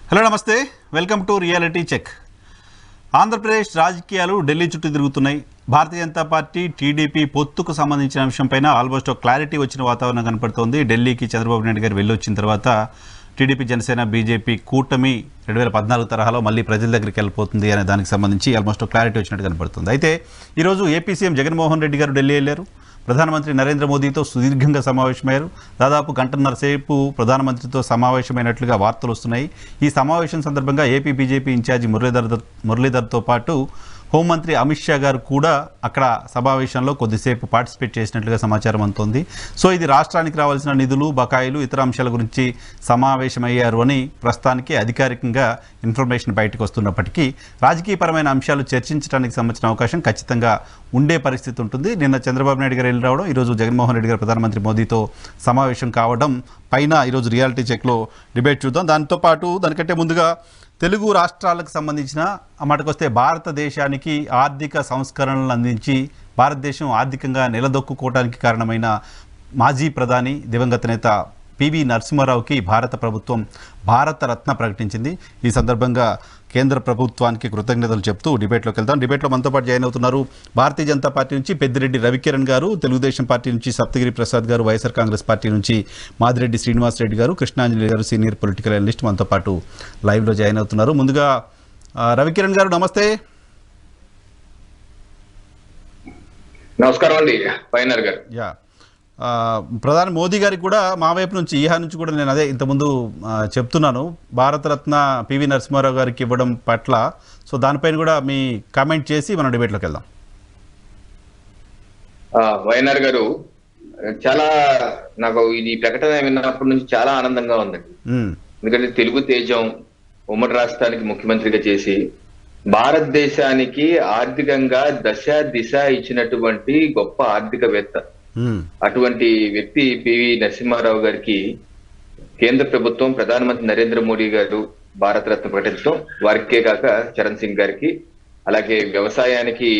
Hello నమస్తే, welcome to reality check. Andhra Pradesh రాజకీయాలు ఢిల్లీ చుట్టూ తిరుగుతున్నాయి. భారతీయ జనతా పార్టీ టీడీపీ పొత్తుకు సంబంధించిన అంశంపైన ఆల్మోస్ట్ ఒక క్లారిటీ వచ్చిన వాతావరణం కనపడుతోంది. ఢిల్లీకి చంద్రబాబు నాయుడు గారు వెళ్ళొచ్చిన తర్వాత టీడీపీ, జనసేన, బీజేపీ కూటమి 2014 తరహాలో మళ్ళీ ప్రజల దగ్గరికి వెళ్ళిపోతుంది అనే దానికి సంబంధించి ఆల్మోస్ట్ క్లారిటీ వచ్చినట్టు కనపడుతుంది. అయితే ఈరోజు ఏపీ సీఎం జగన్మోహన్ రెడ్డి గారు ఢిల్లీ వెళ్ళారు. ప్రధానమంత్రి నరేంద్ర మోదీతో సుదీర్ఘంగా సమావేశమయ్యారు. దాదాపు గంటన్నర సేపు ప్రధానమంత్రితో సమావేశమైనట్లుగా వార్తలు వస్తున్నాయి. ఈ సమావేశం సందర్భంగా ఏపీ బీజేపీ ఇన్ఛార్జి మురళీధర్తో పాటు హోంమంత్రి అమిత్ షా గారు కూడా అక్కడ సమావేశంలో కొద్దిసేపు పార్టిసిపేట్ చేసినట్లుగా సమాచారం అందుతోంది. సో ఇది రాష్ట్రానికి రావాల్సిన నిధులు, బకాయిలు, ఇతర అంశాల గురించి సమావేశమయ్యారు అని ప్రస్తుతానికి అధికారికంగా ఇన్ఫర్మేషన్ బయటకు వస్తున్నప్పటికీ రాజకీయపరమైన అంశాలు చర్చించడానికి సంబంధించిన అవకాశం ఖచ్చితంగా ఉండే పరిస్థితి ఉంటుంది. నిన్న చంద్రబాబు నాయుడు గారు వెళ్ళి రావడం, ఈరోజు జగన్మోహన్ రెడ్డి గారు ప్రధానమంత్రి మోదీతో సమావేశం కావడం పైన ఈరోజు రియాలిటీ చెక్లో డిబేట్ చూద్దాం. దాంతోపాటు దానికంటే ముందుగా తెలుగు రాష్ట్రాలకు సంబంధించిన మాటకొస్తే భారతదేశానికి ఆర్థిక సంస్కరణలు అందించి భారతదేశం ఆర్థికంగా నిలదొక్కుకోవడానికి కారణమైన మాజీ ప్రధాని దివంగత నేత పివి నరసింహారావుకి భారత ప్రభుత్వం భారతరత్న ప్రకటించింది. ఈ సందర్భంగా కేంద్ర ప్రభుత్వానికి కృతజ్ఞతలు చెప్తూ డిబేట్లోకి వెళ్తాం. డిబేట్లో మనతో పాటు జాయిన్ అవుతున్నారు భారతీయ జనతా పార్టీ నుంచి పెద్దిరెడ్డి రవికిరణ్ గారు, తెలుగుదేశం పార్టీ నుంచి సప్తగిరి ప్రసాద్ గారు, వైఎస్ఆర్ కాంగ్రెస్ పార్టీ నుంచి మాదిరెడ్డి శ్రీనివాస్ రెడ్డి గారు, కృష్ణాంజలి గారు సీనియర్ పొలిటికల్ అనలిస్ట్ మనతో పాటు లైవ్లో జాయిన్ అవుతున్నారు. ముందుగా రవికిరణ్ గారు నమస్తే. నమస్కారం అండి ఫైనర్ గారు. యా, ప్రధాని మోదీ గారికి కూడా మా వైపు నుంచి ఈహా నుంచి కూడా నేను అదే ఇంతకుముందు చెప్తున్నాను, భారతరత్న పివి నరసింహారావు గారికి ఇవ్వడం పట్ల. సో దానిపైన కూడా మీ కామెంట్ చేసి మనం డిబేట్లోకి వెళ్దాం. వైఎన్ఆర్ గారు, చాలా నాకు ఇది ప్రకటన విన్నప్పటి నుంచి చాలా ఆనందంగా ఉందండి. ఎందుకంటే తెలుగు తేజం ఉమ్మడి రాష్ట్రానికి ముఖ్యమంత్రిగా చేసి భారతదేశానికి ఆర్థికంగా దశ దిశ ఇచ్చినటువంటి గొప్ప ఆర్థికవేత్త, అటువంటి వ్యక్తి పివి నరసింహారావు గారికి కేంద్ర ప్రభుత్వం, ప్రధానమంత్రి నరేంద్ర మోడీ గారు భారతరత్న ప్రకటించడం, వారికే కాక చరణ్ సింగ్ గారికి, అలాగే వ్యవసాయానికి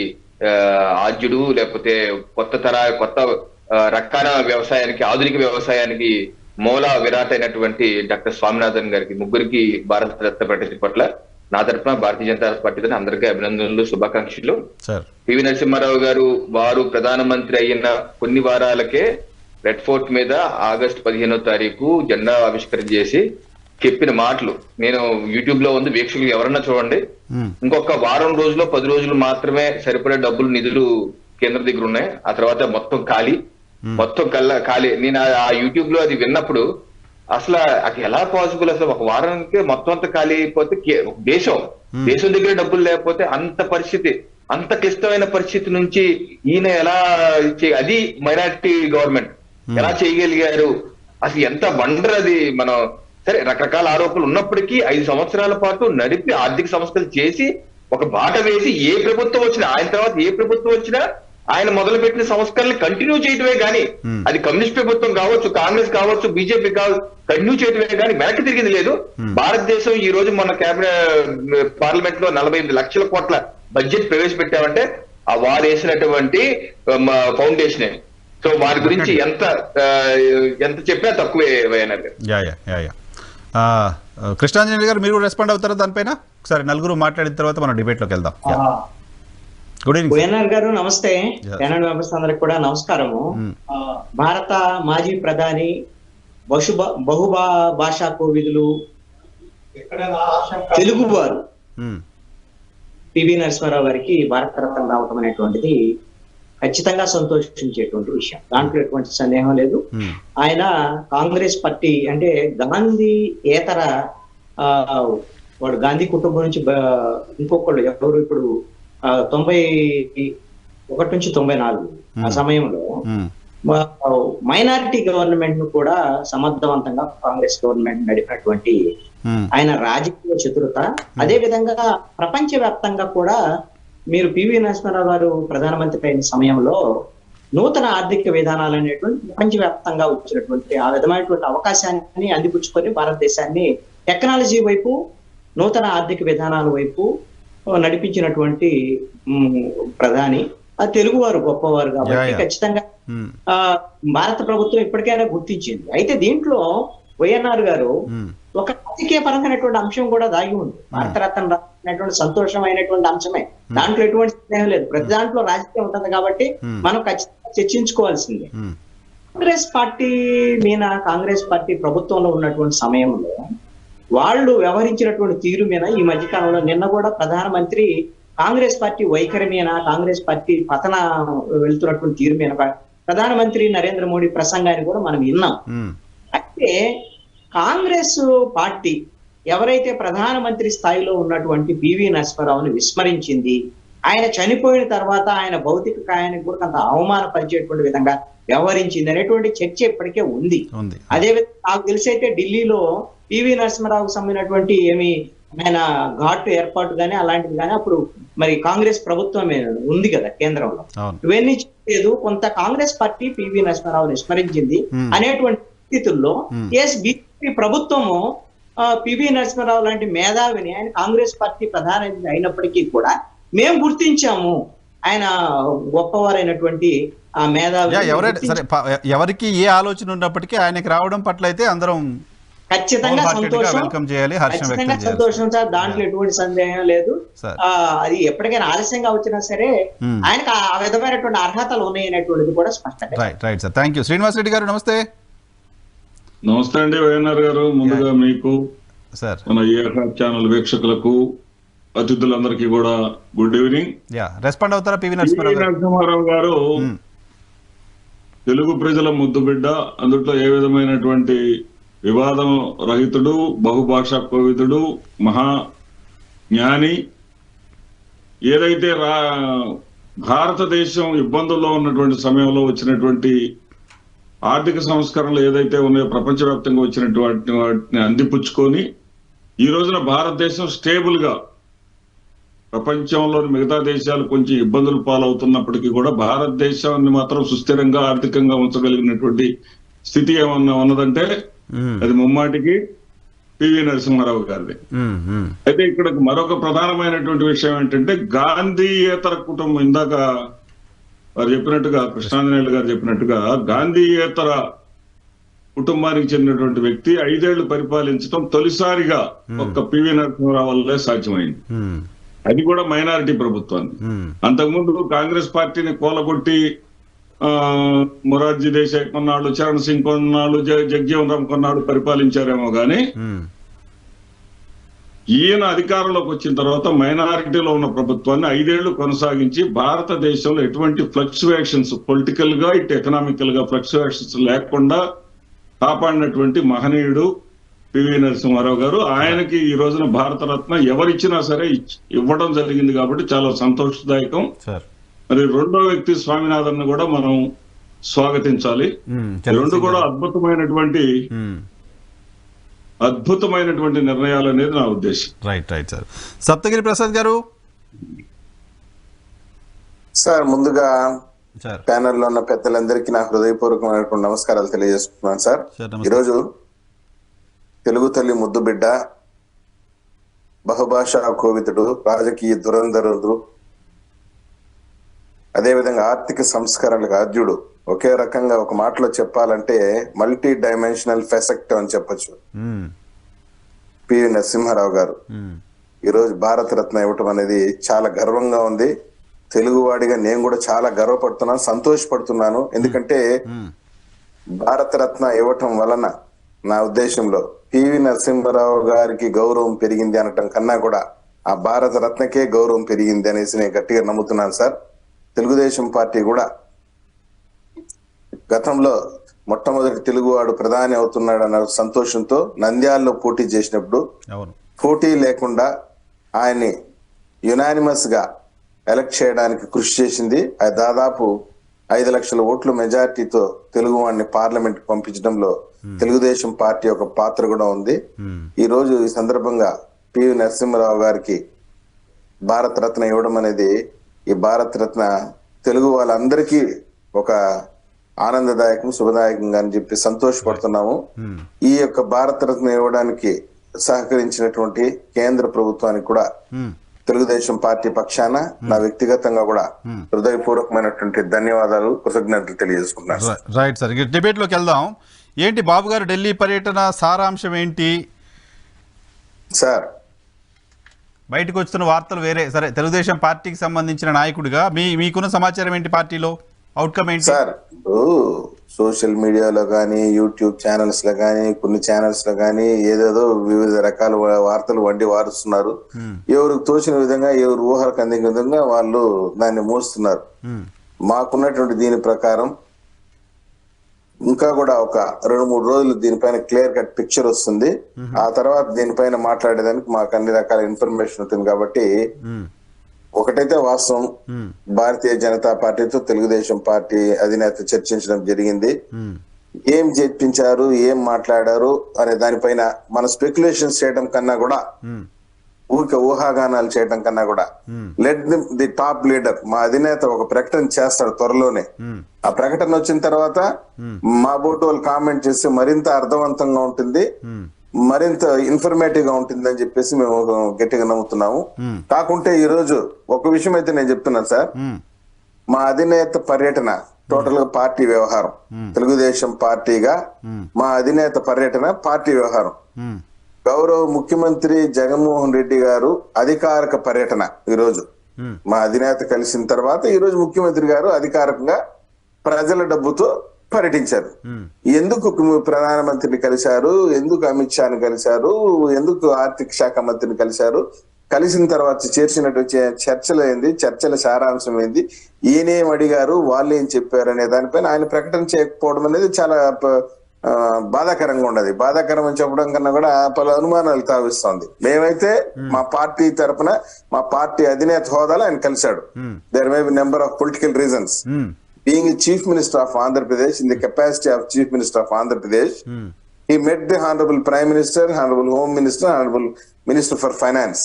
ఆద్యుడు, లేకపోతే కొత్త రకాల వ్యవసాయానికి, ఆధునిక వ్యవసాయానికి మూల విరాట్ అయినటువంటి డాక్టర్ స్వామినాథన్ గారికి, ముగ్గురికి భారతరత్న ప్రకటించడం పట్ల నా తరఫున భారతీయ జనతా పార్టీ తరఫున అందరికీ అభినందనలు, శుభాకాంక్షలు. పివి నరసింహారావు గారు వారు ప్రధానమంత్రి అయిన కొన్ని వారాలకే రెడ్ ఫోర్ట్ మీద ఆగస్టు 15వ తారీఖు జెండా ఆవిష్కరణ చేసి చెప్పిన మాటలు నేను యూట్యూబ్ లో ఉంది, వీక్షకులు ఎవరన్నా చూడండి. ఇంకొక వారం రోజులు 10 రోజులు మాత్రమే సరిపడే డబ్బులు, నిధులు కేంద్రం దగ్గర ఉన్నాయి, ఆ తర్వాత మొత్తం ఖాళీ. నేను ఆ యూట్యూబ్ లో అది విన్నప్పుడు అసలు అది ఎలా పాసిబుల్, అసలు ఒక వారానికి మొత్తం అంతా ఖాళీ అయిపోతే దేశం దగ్గర డబ్బులు లేకపోతే అంత పరిస్థితి, అంత క్లిష్టమైన పరిస్థితి నుంచి ఈయన ఎలా అది మైనారిటీ గవర్నమెంట్ ఎలా చేయగలిగారు, అసలు ఎంత వండర్ అది. మనం సరే రకరకాల ఆరోపణలు ఉన్నప్పటికీ 5 సంవత్సరాల పాటు నడిపి ఆర్థిక సంస్కరణ చేసి ఒక బాట వేసి ఏ ప్రభుత్వం వచ్చినా, ఆయన తర్వాత ఏ ప్రభుత్వం వచ్చినా ఆయన మొదలుపెట్టిన సంస్కరణలు కంటిన్యూ చేయటమే కానీ, అది కమ్యూనిస్ట్ ప్రభుత్వం కావచ్చు, కాంగ్రెస్ కావచ్చు, బీజేపీ కావచ్చు, కంటిన్యూ చేయటమే కానీ వెనక్కి తిరిగింది లేదు. భారతదేశం ఈ రోజు మన కేబినెట్ పార్లమెంట్ లో 48 లక్షల కోట్ల బడ్జెట్ ప్రవేశపెట్టామంటే ఆ వారు వేసినటువంటి ఫౌండేషనే. సో వారి గురించి ఎంత చెప్పినా తక్కువే. కృష్ణాంజలి గారు మీరు రెస్పాండ్ అవుతారా దానిపైన? ఒకసారి నలుగురు మాట్లాడిన తర్వాత మనం డిబేట్లోకి వెళ్దాం. గుడ్ ఈవినింగ్ వైఎన్ఆర్ గారు, నమస్తే. కెనడా మెంబర్స్ అందరికి కూడా నమస్కారము. భారత మాజీ ప్రధాని, భాషా కోవిదులు, తెలుగువారు పివి నరసింహారావు గారికి భారతరత్న రావటం అనేటువంటిది ఖచ్చితంగా సంతోషించేటువంటి విషయం, దాంట్లో ఎటువంటి సందేహం లేదు. ఆయన కాంగ్రెస్ పార్టీ అంటే గాంధీ ఏతర వాడు గాంధీ కుటుంబం నుంచి ఇంకొకళ్ళు ఎవరు ఇప్పుడు 91 నుంచి 94 ఆ సమయంలో మైనారిటీ గవర్నమెంట్ ను కూడా సమర్థవంతంగా కాంగ్రెస్ గవర్నమెంట్ నడిపినటువంటి ఆయన రాజకీయ చతురత, అదే విధంగా ప్రపంచ వ్యాప్తంగా కూడా మీరు పివి నరసింహారావు గారు ప్రధానమంత్రి అయిన సమయంలో నూతన ఆర్థిక విధానాలు అనేటువంటి ప్రపంచవ్యాప్తంగా వచ్చినటువంటి ఆ విధమైనటువంటి అవకాశాన్ని అందిపుచ్చుకొని భారతదేశాన్ని టెక్నాలజీ వైపు, నూతన ఆర్థిక విధానాల వైపు నడిపించినటువంటి ప్రధాని. ఆ తెలుగువారు గొప్పవారు కాబట్టి ఖచ్చితంగా భారత ప్రభుత్వం ఇప్పటికైనా గుర్తించింది. అయితే దీంట్లో వైఎన్ఆర్ గారు ఒక రాజకీయ పరమైనటువంటి అంశం కూడా దాగి ఉంది. భారతరత్న రాసినటువంటి సంతోషమైనటువంటి అంశమే, దాంట్లో ఎటువంటి సందేహం లేదు. ప్రతి దాంట్లో రాజకీయం ఉంటుంది కాబట్టి మనం ఖచ్చితంగా చర్చించుకోవాల్సిందే. కాంగ్రెస్ పార్టీ మీద, కాంగ్రెస్ పార్టీ ప్రభుత్వంలో ఉన్నటువంటి సమయంలో వాళ్ళు వ్యవహరించినటువంటి తీరు మీద ఈ మధ్య కాలంలో నిన్న కూడా ప్రధానమంత్రి కాంగ్రెస్ పార్టీ వైఖరి మీద, కాంగ్రెస్ పార్టీ పతన వెళ్తున్నటువంటి తీరు మీద ప్రధానమంత్రి నరేంద్ర మోడీ ప్రసంగాన్ని కూడా మనం విన్నాం. అయితే కాంగ్రెస్ పార్టీ ఎవరైతే ప్రధానమంత్రి స్థాయిలో ఉన్నటువంటి పివి నరసింహారావుని విస్మరించింది, ఆయన చనిపోయిన తర్వాత ఆయన భౌతిక కాయానికి కూడా కొంత అవమానపరిచేటువంటి విధంగా వ్యవహరించింది అనేటువంటి చర్చ ఇప్పటికే ఉంది. అదేవిధంగా నాకు తెలిసైతే ఢిల్లీలో పివి నరసింహారావుకు సంబంధించినటువంటి ఏమి ఆయన ఘాటు ఏర్పాటు కానీ అలాంటిది కానీ అప్పుడు మరి కాంగ్రెస్ ప్రభుత్వం ఉంది కదా కేంద్రంలో, ఇవన్నీ లేదు. కొంత కాంగ్రెస్ పార్టీ పివి నరసింహారావుని విస్మరించింది అనేటువంటి పరిస్థితుల్లో బీజేపీ ప్రభుత్వము పివి నరసింహారావు లాంటి మేధావిని, ఆయన కాంగ్రెస్ పార్టీ ప్రధాని అయినప్పటికీ కూడా మేము గుర్తించాము, ఆయన గొప్పవారైనటువంటి ఆ మేధావి. ఎవరికి ఏ ఆలోచన ఉన్నప్పటికీ ఆయనకి రావడం పట్ల అయితే అందరం ఖచ్చితంగా సంతోషం, సంతోషం సార్, దాంట్లో ఎటువంటి సందేహం లేదు. అది ఎప్పటికైనా ఆలస్యంగా వచ్చినా సరే ఆయనకు ఆ విధమైనటువంటి అర్హతలు ఉన్నాయి అనేటువంటిది కూడా స్పష్టంగా. Right sir, thank you. Srinivas Reddy గారు నమస్తే. నమస్తే అండి వైఎన్ఆర్ గారు. ముందుగా మీకు సార్, మన ఏఆర్ ఛానల్ వీక్షకులకు, అతిథులందరికీ కూడా గుడ్ ఈవినింగ్. రెస్పాండ్ అవుతారా? పివి నరసింహారావు గారు తెలుగు ప్రజల ముద్దుబిడ్డ, అందులో ఏ విధమైనటువంటి వివాదం రహితుడు, బహుభాషా కోవిదుడు, మహా జ్ఞాని. ఏదైతే భారతదేశం ఇబ్బందుల్లో ఉన్నటువంటి సమయంలో వచ్చినటువంటి ఆర్థిక సంస్కరణలు ఏదైతే ఉన్నాయో ప్రపంచవ్యాప్తంగా వచ్చినటువంటి వాటిని అందిపుచ్చుకొని ఈ రోజున భారతదేశం స్టేబుల్ గా, ప్రపంచంలోని మిగతా దేశాలు కొంచెం ఇబ్బందులు పాలవుతున్నప్పటికీ కూడా భారతదేశాన్ని మాత్రం సుస్థిరంగా ఆర్థికంగా ఉంచగలిగినటువంటి స్థితి ఏమన్నా ఉన్నదంటే అది ముమ్మాటికి పివి నరసింహారావు గారిది. అయితే ఇక్కడ మరొక ప్రధానమైనటువంటి విషయం ఏంటంటే గాంధీయేతర కుటుంబం, ఇందాక వారు చెప్పినట్టుగా, కృష్ణాంజనేయులు గారు చెప్పినట్టుగా గాంధీయేతర కుటుంబానికి చెందినటువంటి వ్యక్తి 5 ఏళ్లు పరిపాలించడం తొలిసారిగా ఒక్క పివి నరసింహారావు వల్లే సాధ్యమైంది. అది కూడా మైనారిటీ ప్రభుత్వాన్ని. అంతకుముందు కాంగ్రెస్ పార్టీని కూలగొట్టి మొరార్జీ దేశాయ్ కొన్నాళ్ళు, చరణ్ సింగ్ కొన్నాళ్ళు, జగ్జీవన్ రామ్ కొన్నాళ్ళు పరిపాలించారేమో గాని ఈయన అధికారంలోకి వచ్చిన తర్వాత మైనారిటీలో ఉన్న ప్రభుత్వాన్ని 5 ఏళ్లు కొనసాగించి భారతదేశంలో ఎటువంటి ఫ్లక్చువేషన్స్, పొలిటికల్ గా ఇటు ఎకనామికల్ గా ఫ్లక్చువేషన్స్ లేకుండా కాపాడినటువంటి మహనీయుడు పివి నరసింహారావు గారు. ఆయనకి ఈ రోజున భారతరత్న ఎవరిచ్చినా సరే ఇవ్వడం జరిగింది కాబట్టి చాలా సంతోషదాయకం. మరి రెండో వ్యక్తి స్వామినాథన్ కూడా మనం స్వాగతించాలి. రెండు కూడా అద్భుతమైనటువంటి నిర్ణయాలు అనేది నా ఉద్దేశం. Right sir. సప్తగిరి ప్రసాద్ గారు. సార్, ముందుగా ప్యానెల్ లో ఉన్న పెద్దలందరికీ నా హృదయపూర్వకమైనటువంటి నమస్కారాలు తెలియజేస్తున్నాను. సార్, ఈరోజు తెలుగు తల్లి ముద్దు బిడ్డ, బహుభాషా కోవిదుడు, రాజకీయ దురంధరుడు, అదేవిధంగా ఆర్థిక సంస్కరణలకు ఆద్యుడు, ఒకే రకంగా ఒక మాటలో చెప్పాలంటే మల్టీ డైమెన్షనల్ ఫెసెక్ట్ అని చెప్పచ్చు పివి నరసింహారావు గారు. ఈరోజు భారతరత్న ఇవ్వటం అనేది చాలా గర్వంగా ఉంది. తెలుగువాడిగా నేను కూడా చాలా గర్వపడుతున్నాను, సంతోషపడుతున్నాను. ఎందుకంటే భారతరత్న ఇవ్వటం వలన నా ఉద్దేశంలో పివి నరసింహారావు గారికి గౌరవం పెరిగింది అనటం కన్నా కూడా ఆ భారతరత్నకే గౌరవం పెరిగింది అనేసి నేను గట్టిగా నమ్ముతున్నాను. సార్, తెలుగుదేశం పార్టీ కూడా గతంలో మొట్టమొదటి తెలుగువాడు ప్రధాని అవుతున్నాడు అన్న సంతోషంతో నంద్యాలలో పోటీ చేసినప్పుడు పోటీ లేకుండా ఆయన్ని యునానిమస్ గా ఎలక్ట్ చేయడానికి కృషి చేసింది. అది దాదాపు 5 లక్షల ఓట్ల మెజార్టీతో తెలుగు వాడిని పార్లమెంట్ పంపించడంలో తెలుగుదేశం పార్టీ ఒక పాత్ర కూడా ఉంది. ఈ రోజు ఈ సందర్భంగా పివి నరసింహారావు గారికి భారతరత్న ఇవ్వడం అనేది ఈ భారతరత్న తెలుగు వాళ్ళందరికీ ఒక ఆనందదాయకం, శుభదాయకంగా అని చెప్పి సంతోషపడుతున్నాము. ఈ యొక్క భారతరత్న ఇవ్వడానికి సహకరించినటువంటి కేంద్ర ప్రభుత్వానికి కూడా తెలుగుదేశం పార్టీ పక్షాన నా వ్యక్తిగతంగా కూడా హృదయపూర్వకమైనటువంటి ధన్యవాదాలు, కృతజ్ఞతలు తెలియజేసుకుంటున్నాను. రైట్ సార్, డిబేట్ లోకి వెళ్దాం. ఏంటి బాబు గారు ఢిల్లీ పర్యటన సారాంశం ఏంటి? సార్ బయటకు వస్తున్న వార్తలు వేరే. సరే, తెలుగుదేశం పార్టీకి సంబంధించిన నాయకుడిగా మీకున్న సమాచారం ఏంటి? పార్టీలో అవుట్కమ్ ఏంటి సార్? ఇప్పుడు సోషల్ మీడియాలో కానీ, యూట్యూబ్ ఛానల్స్ లో కానీ, కొన్ని ఛానల్స్ లో కానీ ఏదేదో వివిధ రకాల వార్తలు వండి వారుస్తున్నారు. ఎవరికి తోచిన విధంగా, ఎవరు ఊహలకు అందిన విధంగా వాళ్ళు దాన్ని మోస్తున్నారు. మాకున్నటువంటి దీని ప్రకారం ఇంకా కూడా ఒక 2-3 రోజులు దీనిపైన క్లియర్ కట్ పిక్చర్ వస్తుంది. ఆ తర్వాత దీనిపైన మాట్లాడేదానికి మాకు అన్ని రకాల ఇన్ఫర్మేషన్ ఉంటుంది. కాబట్టి ఒకటైతే వాస్తవం, భారతీయ జనతా పార్టీతో తెలుగుదేశం పార్టీ అధినేత చర్చించడం జరిగింది. ఏం చర్చించారు, ఏం మాట్లాడారు అనే దానిపైన మన స్పెక్యులేషన్స్ చేయడం కన్నా కూడా, ఊహాగానాలు చేయడం కన్నా కూడా, లెట్ ది టాప్ లీడర్, మా అధినేత ఒక ప్రకటన చేస్తాడు త్వరలోనే. ఆ ప్రకటన వచ్చిన తర్వాత మా బోటు వాళ్ళు కామెంట్ చేస్తే మరింత అర్థవంతంగా ఉంటుంది, మరింత ఇన్ఫర్మేటివ్ గా ఉంటుంది అని చెప్పేసి మేము గట్టిగా నమ్ముతున్నాము. కాకుంటే ఈ రోజు ఒక విషయం అయితే నేను చెప్తున్నాను సార్, మా అధినేత పర్యటన టోటల్ గా పార్టీ వ్యవహారం. తెలుగుదేశం పార్టీగా మా అధినేత పర్యటన పార్టీ వ్యవహారం. గౌరవ ముఖ్యమంత్రి జగన్మోహన్ రెడ్డి గారు అధికారిక పర్యటన ఈ రోజు మా అధినేత కలిసిన తర్వాత ఈ రోజు ముఖ్యమంత్రి గారు అధికారికంగా ప్రజల డబ్బుతో పర్యటించారు. ఎందుకు ప్రధానమంత్రిని కలిశారు, ఎందుకు అమిత్ షాని కలిశారు, ఎందుకు ఆర్థిక శాఖ మంత్రిని కలిశారు, కలిసిన తర్వాత చేర్చినట్టు చర్చలు ఏంది, చర్చల సారాంశం ఏంది, ఈయనేం అడిగారు, వాళ్ళు ఏం చెప్పారు అనే దానిపైన ఆయన ప్రకటన చేయకపోవడం అనేది చాలా బాధాకరంగా ఉండదు. బాధాకరం అని చెప్పడం కన్నా కూడా పలు అనుమానాలు తావిస్తోంది. మేమైతే మా పార్టీ తరఫున మా పార్టీ అధినేత హోదాలో ఆయన కలిశాడు. There may be number of political reasons. Being a Chief Minister of Andhra Pradesh, in the capacity of Chief Minister of Andhra Pradesh, he met the Honorable Prime Minister, Honorable Home Minister, Honorable Minister for Finance.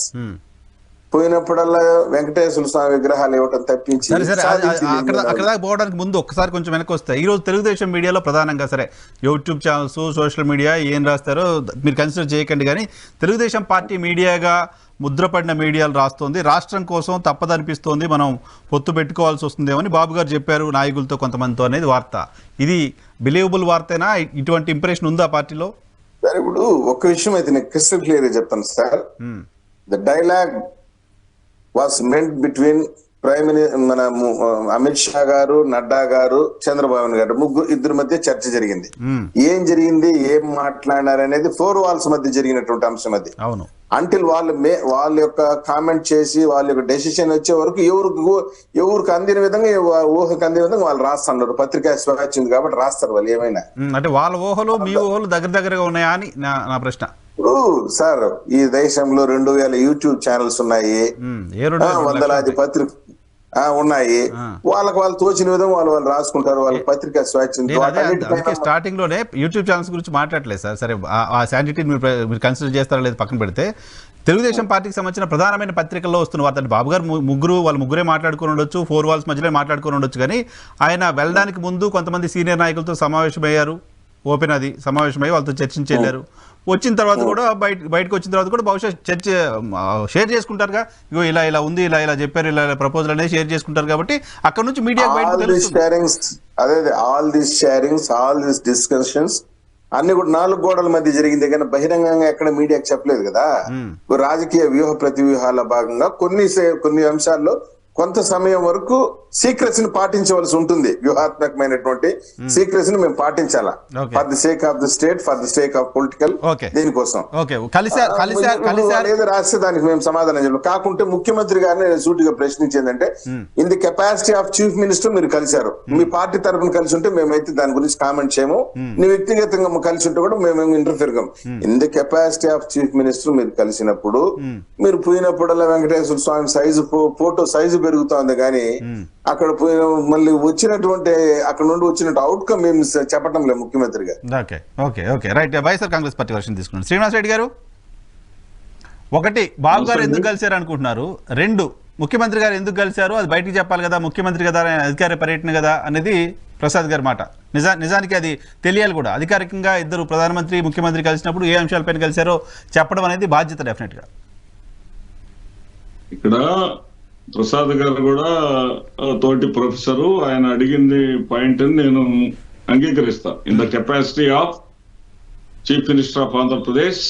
పోయినప్పుడల్లా వెంకటేశ్వర స్వామి విగ్రహాలు ఇవ్వటం తప్పించి అక్కడ దాకా పోవడానికి ముందు ఒక్కసారి కొంచెం వెనక్కి వస్తాయి. ఈ రోజు తెలుగుదేశం మీడియాలో ప్రధానంగా, సరే యూట్యూబ్ ఛానల్స్, సోషల్ మీడియా ఏం రాస్తారో మీరు కన్సిడర్ చేయకండి, కానీ తెలుగుదేశం పార్టీ మీడియాగా ముద్రపడిన మీడియాలు రాస్తోంది, రాష్ట్రం కోసం తప్పదనిపిస్తోంది, మనం పొత్తు పెట్టుకోవాల్సి వస్తుందేమని బాబు గారు చెప్పారు నాయకులతో కొంతమందితో అనేది వార్త. ఇది బిలీవబుల్ వార్తేనా? ఇటువంటి ఇంప్రెషన్ ఉందా పార్టీలో? సార్ ఇప్పుడు ఒక్క విషయం అయితే నేను క్రిస్టల్ క్లియర్ గా చెప్తాను sir. The dialogue was meant between prime minister మన అమిత్ షా గారు, నడ్డా గారు, చంద్రబాబు గారు, ఇద్దరి మధ్య చర్చ జరిగింది. ఏం జరిగింది, ఏం మాట్లాడినారు అనేది 4 walls మధ్య జరిగినటువంటి అంశం అది. అవును. అంటిల్ వాళ్ళ యొక్క కామెంట్ చేసి వాళ్ళ యొక్క డెసిషన్ వచ్చే వరకు ఎవరికి అందిన విధంగా, ఊహకు అందిన విధంగా వాళ్ళు రాస్తున్నారు. పత్రికా స్వేచ్ఛ ఉంది కాబట్టి రాస్తారు వాళ్ళు ఏమైనా. అంటే వాళ్ళ ఊహలు మీ ఊహలు దగ్గరగా ఉన్నాయా అని నా ప్రశ్న. ఇప్పుడు సార్ ఈ దేశంలో 2000 యూట్యూబ్ ఛానల్స్ ఉన్నాయి, 100 పత్రిక ఉన్నాయి. వాళ్ళు తోచిన విధంగా వాళ్ళు రాసుకుంటారు. వాళ్ళ పత్రికా స్వేచ్ఛ. స్టార్టింగ్ లోనే యూట్యూబ్ ఛానల్స్ గురించి మాట్లాడలేదు సార్. సరే, ఆ శానిటీ మీరు కన్సిడర్ చేస్తారా లేదు పక్కన పెడితే, తెలుగుదేశం పార్టీకి సంబంధించిన ప్రధానమైన పత్రికల్లో వస్తున్న వార్త అంటే బాబు గారు వాళ్ళ ముగ్గురే మాట్లాడుకుని ఉండొచ్చు, 4 walls మధ్యలో మాట్లాడుకుని ఉండొచ్చు, కానీ ఆయన వెళ్ళడానికి ముందు కొంతమంది సీనియర్ నాయకులతో సమావేశమయ్యారు. ఓపెన్ అది సమావేశమై వాళ్ళతో చర్చించారు. వచ్చిన తర్వాత కూడా బయటకు వచ్చిన తర్వాత కూడా బహుశా చర్చ షేర్ చేసుకుంటారుగా, ఇగో ఇలా ఉంది, ఇలా చెప్పారు, ఇలా ప్రపోజల్ అనేది షేర్ చేసుకుంటారు. కాబట్టి అక్కడ నుంచి media all these sharings, all these discussions అన్ని కూడా 4 గోడల మధ్య జరిగింది, కానీ బహిరంగంగా ఎక్కడ మీడియాకి చెప్పలేదు కదా. రాజకీయ వ్యూహ ప్రతివ్యూహాల భాగంగా కొన్ని అంశాల్లో కొంత సమయం వరకు సీక్రెసీని పాటించవలసి ఉంటుంది. వ్యూహాత్మకమైనటువంటి సీక్రెసీని మేము పాటించాలా, for the sake of the state, for the sake of political, దీనికోసం ఏదో రాస్తే దానికి మేము సమాధానం చెప్పాలి. కాకుంటే ముఖ్యమంత్రి గారిని సూటిగా ప్రశ్నించేదంటే, in the capacity of chief minister మీరు కలిశారు, మీ పార్టీ తరఫున కలిసి ఉంటే మేమైతే దాని గురించి కామెంట్ చేయము, నీ వ్యక్తిగతంగా కలిసి ఉంటే కూడా మేము ఇంటర్ఫియర్ కాము. In the capacity of chief minister మీరు కలిసినప్పుడు, మీరు పోయినప్పుడల్లా వెంకటేశ్వర స్వామి ఫోటో సైజు పెరుగుతోంది, కానీ అక్కడ మళ్ళీ వచ్చినటువంటి అక్కడ నుండి వచ్చినట్టు అవుట్కమ్ మేము చెప్పటం లేదు ముఖ్యమంత్రి గారు. Right. YSR Congress party version తీసుకున్నాను. శ్రీనివాస్ రెడ్డి గారు, 1 బాబు గారు ఎందుకు కలిశారు అనుకుంటున్నారు? 2 ముఖ్యమంత్రి గారు ఎందుకు కలిశారు అది బయటికి చెప్పాలి కదా, ముఖ్యమంత్రి కదా, అధికార పర్యటన కదా అనేది ప్రసాద్ గారి మాట. నిజానికి అది తెలియాలి కూడా. అధికారికంగా ఇద్దరు ప్రధానమంత్రి ముఖ్యమంత్రి కలిసినప్పుడు ఏ అంశాలపైన కలిశారో చెప్పడం అనేది బాధ్యత డెఫినెట్ గా. ఇక్కడ ప్రసాద్ గారు కూడా తోటి ప్రొఫెసరు, ఆయన అడిగింది పాయింట్ అని నేను అంగీకరిస్తా. In the capacity of chief minister of Andhra Pradesh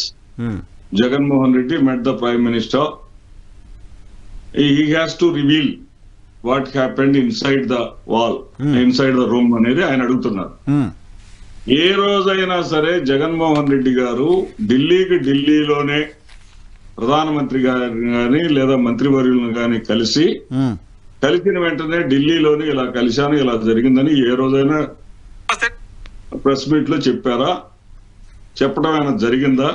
Jaganmohan Reddy met the Prime Minister. He has to reveal what happened inside the wall, inside the room అనేది ఆయన అడుగుతున్నారు. ఏ రోజైనా సరే జగన్మోహన్ రెడ్డి గారు ఢిల్లీలోనే ప్రధానమంత్రి గారిని కానీ లేదా మంత్రివర్యులను కానీ కలిసిన వెంటనే ఢిల్లీలోనే ఇలా కలిశాను, ఇలా జరిగిందని ఏ రోజైనా ప్రెస్ మీట్ లో చెప్పారా? చెప్పడం అయినా జరిగిందా?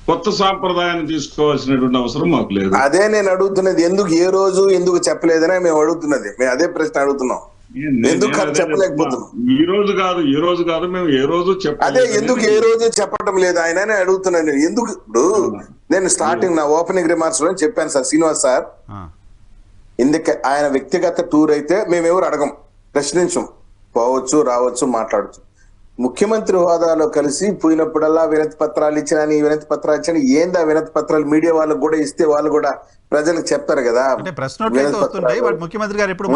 కొత్త సాంప్రదాయాన్ని తీసుకోవాల్సినటువంటి అవసరం మాకు లేదు. అదే నేను అడుగుతున్నది, ఎందుకు ఏ రోజు ఎందుకు చెప్పలేదని మేము అడుగుతున్నది. మేము అదే ప్రశ్న అడుగుతున్నాం, ఎందుకు చెప్పలేకపోతున్నాం? ఈ రోజు కాదు మేము ఏ రోజు అదే ఎందుకు ఏ రోజు చెప్పడం లేదు ఆయన అడుగుతున్నాను. ఎందుకు ఇప్పుడు నేను స్టార్టింగ్ నా ఓపెనింగ్ రిమార్క్స్ లో చెప్పాను సార్, శ్రీనివాస్ సార్, ఇందుకే ఆయన వ్యక్తిగత టూర్ అయితే మేమెవరు అడగం, ప్రశ్నించం, పోవచ్చు రావచ్చు మాట్లాడచ్చు. ముఖ్యమంత్రి హోదాలో కలిసి పోయినప్పుడల్లా వినతి పత్రాలు ఇచ్చినా వినతి పత్రాలు ఇచ్చినా ఏందా వినతి పత్రాలు మీడియా వాళ్ళకు కూడా ఇస్తే వాళ్ళు కూడా ప్రజలకు చెప్తారు కదా. ముఖ్యమంత్రి గారు ఎప్పుడు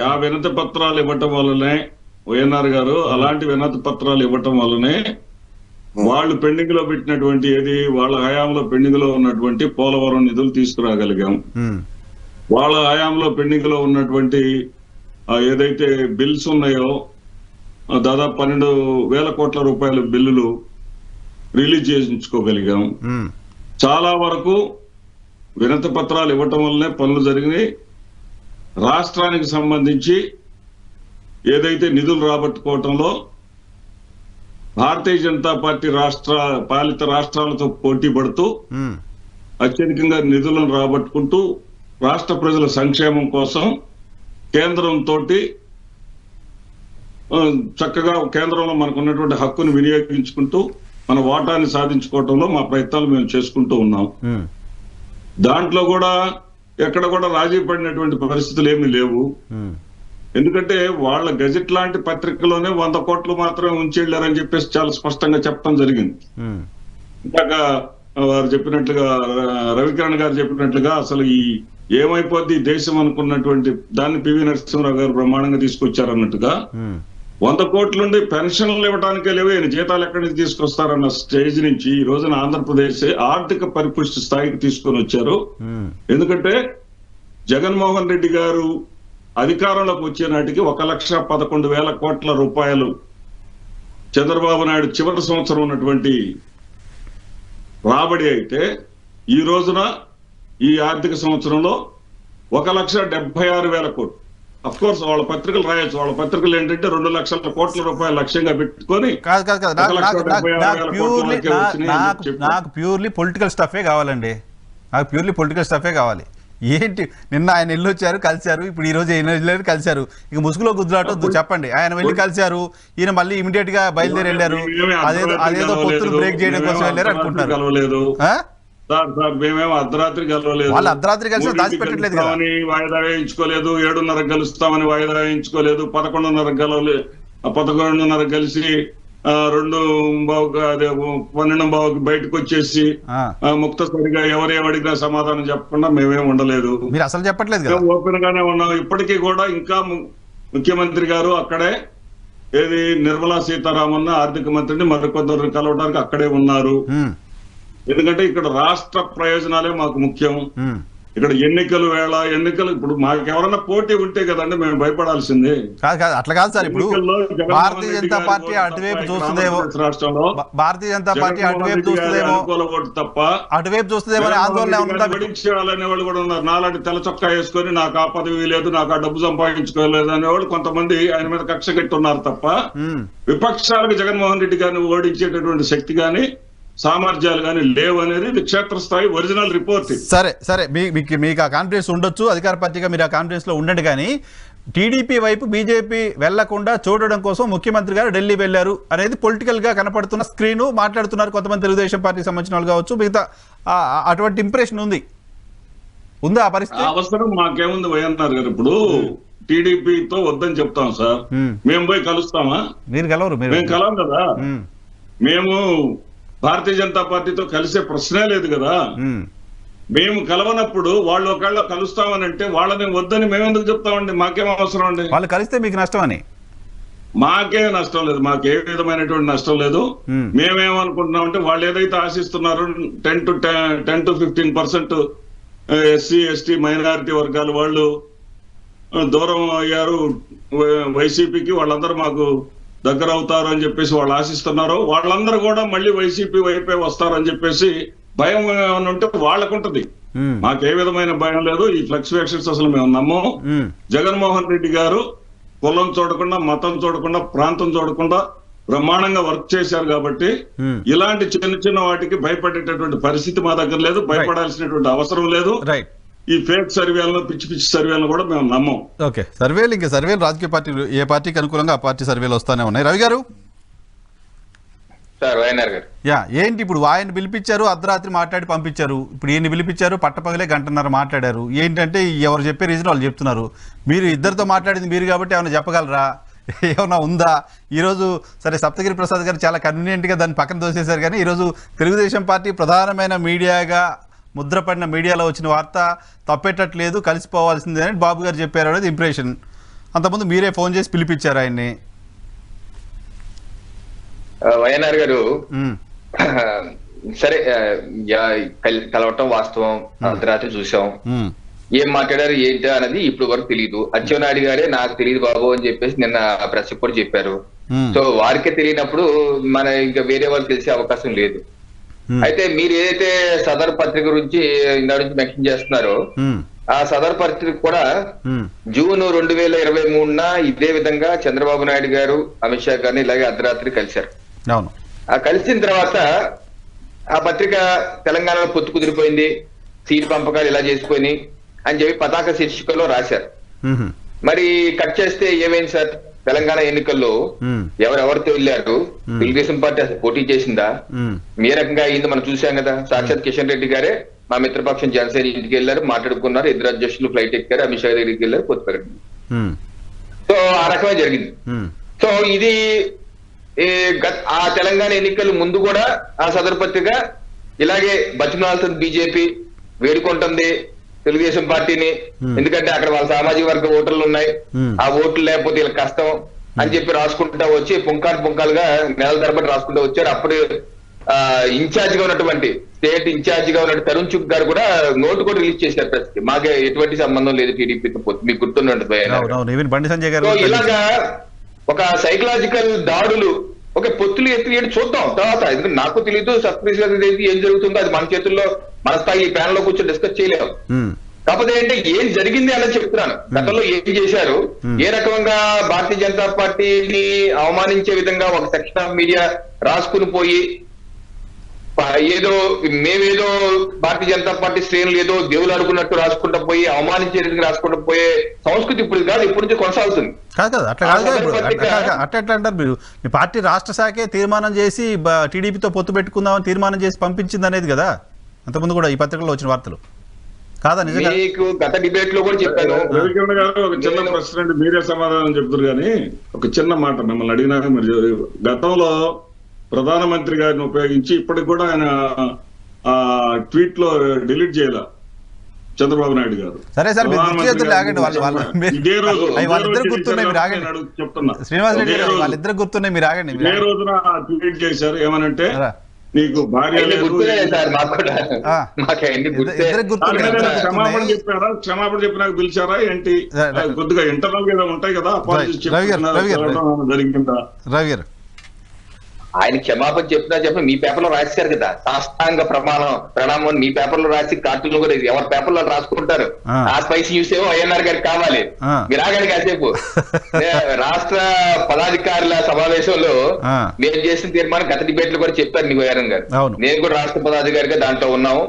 ఆ వినతి పత్రాలు ఇవ్వటం వల్లనే వైఎన్ఆర్ గారు అలాంటి వినతి పత్రాలు ఇవ్వటం వల్లనే వాళ్ళు పెండింగ్ లో పెట్టినటువంటి వాళ్ళ హయాంలో పెండింగ్ లో ఉన్నటువంటి పోలవరం నిధులు తీసుకురాగలిగాం. వాళ్ళ హయాంలో పెండింగ్ లో ఉన్నటువంటి ఏదైతే బిల్స్ ఉన్నాయో దాదాపు 12,000 కోట్ల రూపాయల బిల్లులు రిలీజ్ చేయించుకోగలిగాం. చాలా వరకు వినతి పత్రాలు ఇవ్వటం వల్లనే పనులు జరిగినాయి. రాష్ట్రానికి సంబంధించి ఏదైతే నిధులు రాబట్టుకోవటంలో భారతీయ జనతా పార్టీ పాలిత రాష్ట్రాలతో పోటీ పడుతూ అత్యధికంగా నిధులను రాబట్టుకుంటూ రాష్ట్ర ప్రజల సంక్షేమం కోసం కేంద్రంతో చక్కగా కేంద్రంలో మనకు ఉన్నటువంటి హక్కును వినియోగించుకుంటూ మన వాటాన్ని సాధించుకోవటంలో మా ప్రయత్నాలు మేము చేసుకుంటూ ఉన్నాం. దాంట్లో కూడా ఎక్కడ కూడా రాజీ పడినటువంటి పరిస్థితులు ఏమీ లేవు. ఎందుకంటే వాళ్ళ గజెట్ లాంటి పత్రికలోనే 100 కోట్లు మాత్రమే ఉంచెళ్ళారని చెప్పేసి చాలా స్పష్టంగా చెప్పడం జరిగింది. ఇందాక వారు చెప్పినట్లుగా, రవికిరణ్ గారు చెప్పినట్లుగా, అసలు ఏమైపోద్ది దేశం అనుకున్నటువంటి దాన్ని పివి నరసింహరావు గారు బ్రహ్మాండంగా తీసుకొచ్చారన్నట్టుగా 100 కోట్లుండి పెన్షన్లు ఇవ్వడానికే లేవు, జీతాలు ఎక్కడి నుంచి తీసుకొస్తారన్న స్టేజ్ నుంచి ఈ రోజున ఆంధ్రప్రదేశ్ ఆర్థిక పరిపుష్టి స్థాయికి తీసుకొని వచ్చారు. ఎందుకంటే జగన్మోహన్ రెడ్డి గారు అధికారంలోకి వచ్చే నాటికి 1,11,000 కోట్ల రూపాయలు చంద్రబాబు నాయుడు చివరి సంవత్సరం ఉన్నటువంటి రాబడి అయితే ఈ రోజున ఈ ఆర్థిక సంవత్సరంలో 1,76,000 కోట్లు. అఫ్ కోర్స్ వాళ్ళ పత్రికలు రాయొచ్చు, వాళ్ళ పత్రికలు ఏంటంటే 2 లక్షల కోట్ల రూపాయలు లక్ష్యంగా పెట్టుకొని నాకు ప్యూర్లీ పొలిటికల్ స్టఫే కావాలండి. నాకు ప్యూర్లీ పొలిటికల్ స్టఫే కావాలి. ఏంటి నిన్న ఆయన వెళ్ళి వచ్చారు, కలిశారు, ఇప్పుడు ఈ రోజు ఈయన కలిశారు, ఇక ముసుగులో గుద్దులాటొద్దు చెప్పండి. ఆయన వెళ్ళి కలిశారు, ఈయన మళ్ళీ ఇమీడియట్ గా బయలుదేరి వెళ్ళారు, అదేదో పొత్తులు బ్రేక్ చేయడం కోసం వెళ్ళారు అనుకుంటున్నారు. మేమేమో అర్ధరాత్రి కలవలేదు, వాళ్ళు అర్ధరాత్రి కలిసి దాచిపెట్టట్లేదు కదా, వాయిదా వేయించుకోలేదు, 7:30 కలుస్తామని వాయిదా వేయించుకోలేదు, 11:30 కలిసి 12:15 బయటకు వచ్చేసి ముక్తసరిగా ఎవరేం అడిగినా సమాధానం చెప్పకుండా మేమేం ఉండలేదు. మీరు అసలు చెప్పట్లేదు, ఓపెన్ గానే ఉన్నాం. ఇప్పటికీ కూడా ఇంకా ముఖ్యమంత్రి గారు అక్కడే నిర్మలా సీతారామన్ ఆర్థిక మంత్రిని మరికొందరు కలవడానికి అక్కడే ఉన్నారు. ఎందుకంటే ఇక్కడ రాష్ట్ర ప్రయోజనాలే మాకు ముఖ్యం. ఇక్కడ ఎన్నికలు ఇప్పుడు మాకు ఎవరైనా పోటీ ఉంటే కదండి మేము భయపడాల్సిందే. కాదు అట్లా కాదు సార్. ఇప్పుడు భారతీయ జనతా పార్టీ అటువైపు చూస్తుందేమో, రాష్ట్రంలో భారతీయ జనతా పార్టీ అటువైపు చూస్తుందేమో, తప్ప అటువైపు చూస్తుందేమో ఆందోళన అనే వాళ్ళు కూడా ఉన్నారు. నాలాంటి తెల్ల చొక్కా వేసుకొని నాకు ఆ పదవి లేదు, నాకు ఆ డబ్బు సంపాదించుకోలేదు అనేవాళ్ళు కొంతమంది ఆయన మీద కక్ష కట్టి ఉన్నారు తప్ప విపక్షాలకు జగన్మోహన్ రెడ్డి గారిని ఓడించేటటువంటి శక్తి గాని సామర్థ్యాలు కానీ లేవు అనేది క్షేత్రస్థాయి ఒరిజినల్ రిపోర్ట్. సరే మీకు ఆ కాన్ఫిడెన్స్ ఉండొచ్చు, అధికార పార్టీగా మీరు ఆ కాన్ఫిడెన్స్ లో ఉండండి. కానీ టీడీపీ వైపు బీజేపీ వెళ్లకుండా చూడడం కోసం ముఖ్యమంత్రి గారు ఢిల్లీ వెళ్లారు అనేది పొలిటికల్ గా కనపడుతున్న స్క్రీన్ మాట్లాడుతున్నారు కొంతమంది తెలుగుదేశం పార్టీకి సంబంధించిన వాళ్ళు కావచ్చు, మిగతా అటువంటి ఇంప్రెషన్ ఉందా ఆ పరిస్థితి? అవసరం మాకేముంది వైఎన్ఆర్ గారు, ఇప్పుడు టీడీపీతో వద్దని చెప్తాం సార్, మేము పోయి కలుస్తామా? మీరు కలవరు, మేము కలవం కదా. మేము భారతీయ జనతా పార్టీతో కలిసే ప్రశ్నే లేదు కదా. మేము కలవనప్పుడు వాళ్ళు ఒకవేళ కలుస్తామని అంటే వాళ్ళని వద్దని మేము ఎందుకు చెప్తామండి? మాకేం అవసరం అండి? వాళ్ళు కలిస్తే మీకు నష్టం అని మాకే నష్టం లేదు, మాకు ఏ విధమైనటువంటి నష్టం లేదు. మేమేమనుకుంటున్నాం అంటే వాళ్ళు ఏదైతే ఆశిస్తున్నారో 10 to 15% ఎస్సీ ఎస్టీ మైనారిటీ వర్గాలు వాళ్ళు దూరం అయ్యారు వైసీపీకి, వాళ్ళందరూ మాకు దగ్గర అవుతారు అని చెప్పేసి వాళ్ళు ఆశిస్తున్నారు. వాళ్ళందరూ కూడా మళ్ళీ వైసీపీ వైపే వస్తారని చెప్పేసి భయం ఏమైనా ఉంటే వాళ్ళకుంటది. మాకే విధమైన భయం లేదు. ఈ ఫ్లక్చువేషన్స్ అసలు మేము నమ్మము. జగన్మోహన్ రెడ్డి గారు కులం చూడకుండా, మతం చూడకుండా, ప్రాంతం చూడకుండా బ్రహ్మాండంగా వర్క్ చేశారు కాబట్టి ఇలాంటి చిన్న చిన్న వాటికి భయపడేటటువంటి పరిస్థితి మా దగ్గర లేదు, భయపడాల్సినటువంటి అవసరం లేదు. ఈ ఫేక్ సర్వేలను, పిచ్చి పిచ్చి సర్వేలను కూడా మేము నమ్మం. ఓకే, సర్వేలు ఇంకా సర్వేలు రాజకీయ పార్టీలు ఏ పార్టీకి అనుకూలంగా ఆ పార్టీ సర్వేలు వస్తానే ఉన్నాయి. రవి గారు యా ఏంటి ఇప్పుడు ఆయన పిలిపించారు, అర్ధరాత్రి మాట్లాడి పంపించారు. ఇప్పుడు ఈయన పిలిపించారు, పట్టపగలే గంటన్నర మాట్లాడారు. ఏంటంటే ఎవరు చెప్పే రీజన్ వాళ్ళు చెప్తున్నారు. మీరు ఇద్దరితో మాట్లాడింది మీరు కాబట్టి ఏమైనా చెప్పగలరా, ఏమైనా ఉందా? ఈరోజు సరే సప్తగిరి ప్రసాద్ గారు చాలా కన్వీనియంట్గా దాన్ని పక్కన దోసేశారు, కానీ ఈరోజు తెలుగుదేశం పార్టీ ప్రధానమైన మీడియాగా ముద్రపడిన మీడియాలో వచ్చిన వార్త తప్పేటట్లేదు, కలిసిపోవాల్సిందే అని బాబు గారు చెప్పారు అనేది ఇంప్రెషన్. అంతకుముందు మీరే ఫోన్ చేసి పిలిపించారు ఆయన్ని. వైఎన్ఆర్ గారు సరే కలవటం వాస్తవం, అర్ధరాత్రి చూసాం. ఏం మాట్లాడారు ఏంటి అనేది ఇప్పుడు వరకు తెలియదు. అచ్చెన్నాయుడు గారే నాకు తెలియదు బాబు అని చెప్పేసి నిన్న ప్రెస్ కూడా చెప్పారు. సో వారికే తెలియనప్పుడు మన ఇంకా వేరే వాళ్ళు తెలిసే అవకాశం లేదు. అయితే మీరు ఏదైతే సదర్ పత్రిక గురించి ఇందా నుంచి మెన్షన్ చేస్తున్నారో, ఆ సదర్ పత్రిక కూడా జూన్ 2023 ఇదే విధంగా చంద్రబాబు నాయుడు గారు, అమిత్ షా గారిని ఇలాగే అర్ధరాత్రి కలిశారు. ఆ కలిసిన తర్వాత ఆ పత్రిక తెలంగాణలో పొత్తు కుదిరిపోయింది, సీటు పంపకాలు ఇలా చేసుకొని అని చెప్పి పతాక శీర్షికలో రాశారు. మరి కట్ చేస్తే ఏమైంది సార్? తెలంగాణ ఎన్నికల్లో ఎవరెవరితో వెళ్ళారు? తెలుగుదేశం పార్టీ అసలు పోటీ చేసిందా? ఏ రకంగా అయింది మనం చూసాం కదా. సాక్షాత్ కిషన్ రెడ్డి గారే మా మిత్రపక్షం జనసేన ఇంటికి వెళ్ళారు, మాట్లాడుకున్నారు, ఇద్దరు అధ్యక్షులు ఫ్లైట్ ఎక్కారు, అమిత్ షా దగ్గరికి వెళ్ళారు, పొత్తు పెరిగింది. సో ఆ రకమే జరిగింది. సో ఇది ఆ తెలంగాణ ఎన్నికలు ముందు కూడా ఆ సదర్ పత్రిక ఇలాగే బతిమాలుతుంది, బీజేపీ వేడుకుంటుంది తెలుగుదేశం పార్టీని, ఎందుకంటే అక్కడ వాళ్ళ సామాజిక వర్గ ఓటర్లు ఉన్నాయి, ఆ ఓట్లు లేకపోతే వీళ్ళకి కష్టం అని చెప్పి రాసుకుంటా వచ్చి పుంకాలుగా నెలల తరబడి రాసుకుంటూ వచ్చారు. అప్పుడు ఇన్ఛార్జ్ గా ఉన్నటువంటి స్టేట్ ఇన్ఛార్జ్ గా ఉన్నటువంటి తరుణ్ చుక్ గారు కూడా నోటు కూడా రిలీజ్ చేశారు ప్రెస్ కి. మాకు ఎటువంటి సంబంధం లేదు టీడీపీతో, మీకు గుర్తున్నట్టు. ఇలాగా ఒక సైకలాజికల్ దాడులు, ఒక పొత్తులు ఎత్తి చూద్దాం తర్వాత. ఎందుకంటే నాకు తెలియదు సత్ప్రసాద్ ఏం జరుగుతుందో, అది మన చేతుల్లో, మన స్థాయి ఈ ప్యానల్ లో కూర్చొని డిస్కస్ చేయలేము. కాకపోతే ఏంటంటే ఏం జరిగింది అలా చెప్తున్నాను. గతంలో ఏం చేశారు, ఏ రకంగా భారతీయ జనతా పార్టీని అవమానించే విధంగా ఒక సెక్షన్ ఆఫ్ మీడియా రాసుకుని పోయి ఏదో మేమేదో భారతీయ జనతా పార్టీ శ్రేణులు ఏదో దేవులు అనుకున్నట్టు రాసుకుంటా పోయి అవమానించే విధంగా రాసుకుంటా పోయే సంస్కృతి ఇప్పుడు కాదు, ఇప్పటి నుంచి కొనసాగుతుంది. కాదు అట్లా అంటారు మీరు. మీ పార్టీ రాష్ట్ర శాఖే తీర్మానం చేసి టీడీపీతో పొత్తు పెట్టుకుందామని తీర్మానం చేసి పంపించింది అనేది కదా అంతకుముందు కూడా ఈ పత్రికలో వచ్చిన వార్తలు కాదా? నిజంగా మీకు గత డిబేట్ లో కూడా చెప్పాను. రవికిరణ్ గారు ఒక చిన్న ప్రశ్న అంటే మీరే సమాధానం చెప్తారు, కానీ ఒక చిన్న మాట మిమ్మల్ని అడిగినా మీరు గతంలో ప్రధానమంత్రి గారిని ఉపయోగించి ఇప్పటికి కూడా ఆయన ట్వీట్ లో డిలీట్ చేయాల చంద్రబాబు నాయుడు గారు. సరే సార్ వాళ్ళిద్దరు గుర్తున్నాయి మీరు ఆగండి. చెప్తున్నా శ్రీనివాస్ రెడ్డి గారు వాళ్ళిద్దరు గుర్తున్నాయి మీరు ఆగండి. ఏ రోజున ట్వీట్ చేశారు ఏమనంటే, నీకు భార్య క్షమాపణ చెప్పారా, క్షమాపణ చెప్పినాక పిలిచారా ఏంటి? కొద్దిగా ఇంటర్నల్ గా ఉంటాయి కదా, జరిగిందా? రవి గారు ఆయన క్షమాపణ చెప్పినా మీ పేపర్ లో రాశారు కదా, సాష్టాంగ ప్రణామం మీ పేపర్ లో రాసి కార్టూన్ కూడా ఎవరి పేపర్ లో రాసుకుంటారు. ఆ స్పైసీ న్యూస్ ఏమో వైఎన్ఆర్ గారికి కావాలి. మీరు ఆగండి కాసేపు. రాష్ట్ర పదాధికారుల సమావేశంలో మేము చేసిన తీర్మానం గత డిబేట్ లో కూడా చెప్పారు మీకు వైఎన్ గారు. నేను కూడా రాష్ట్ర పదాధికారిగా దాంట్లో ఉన్నాము.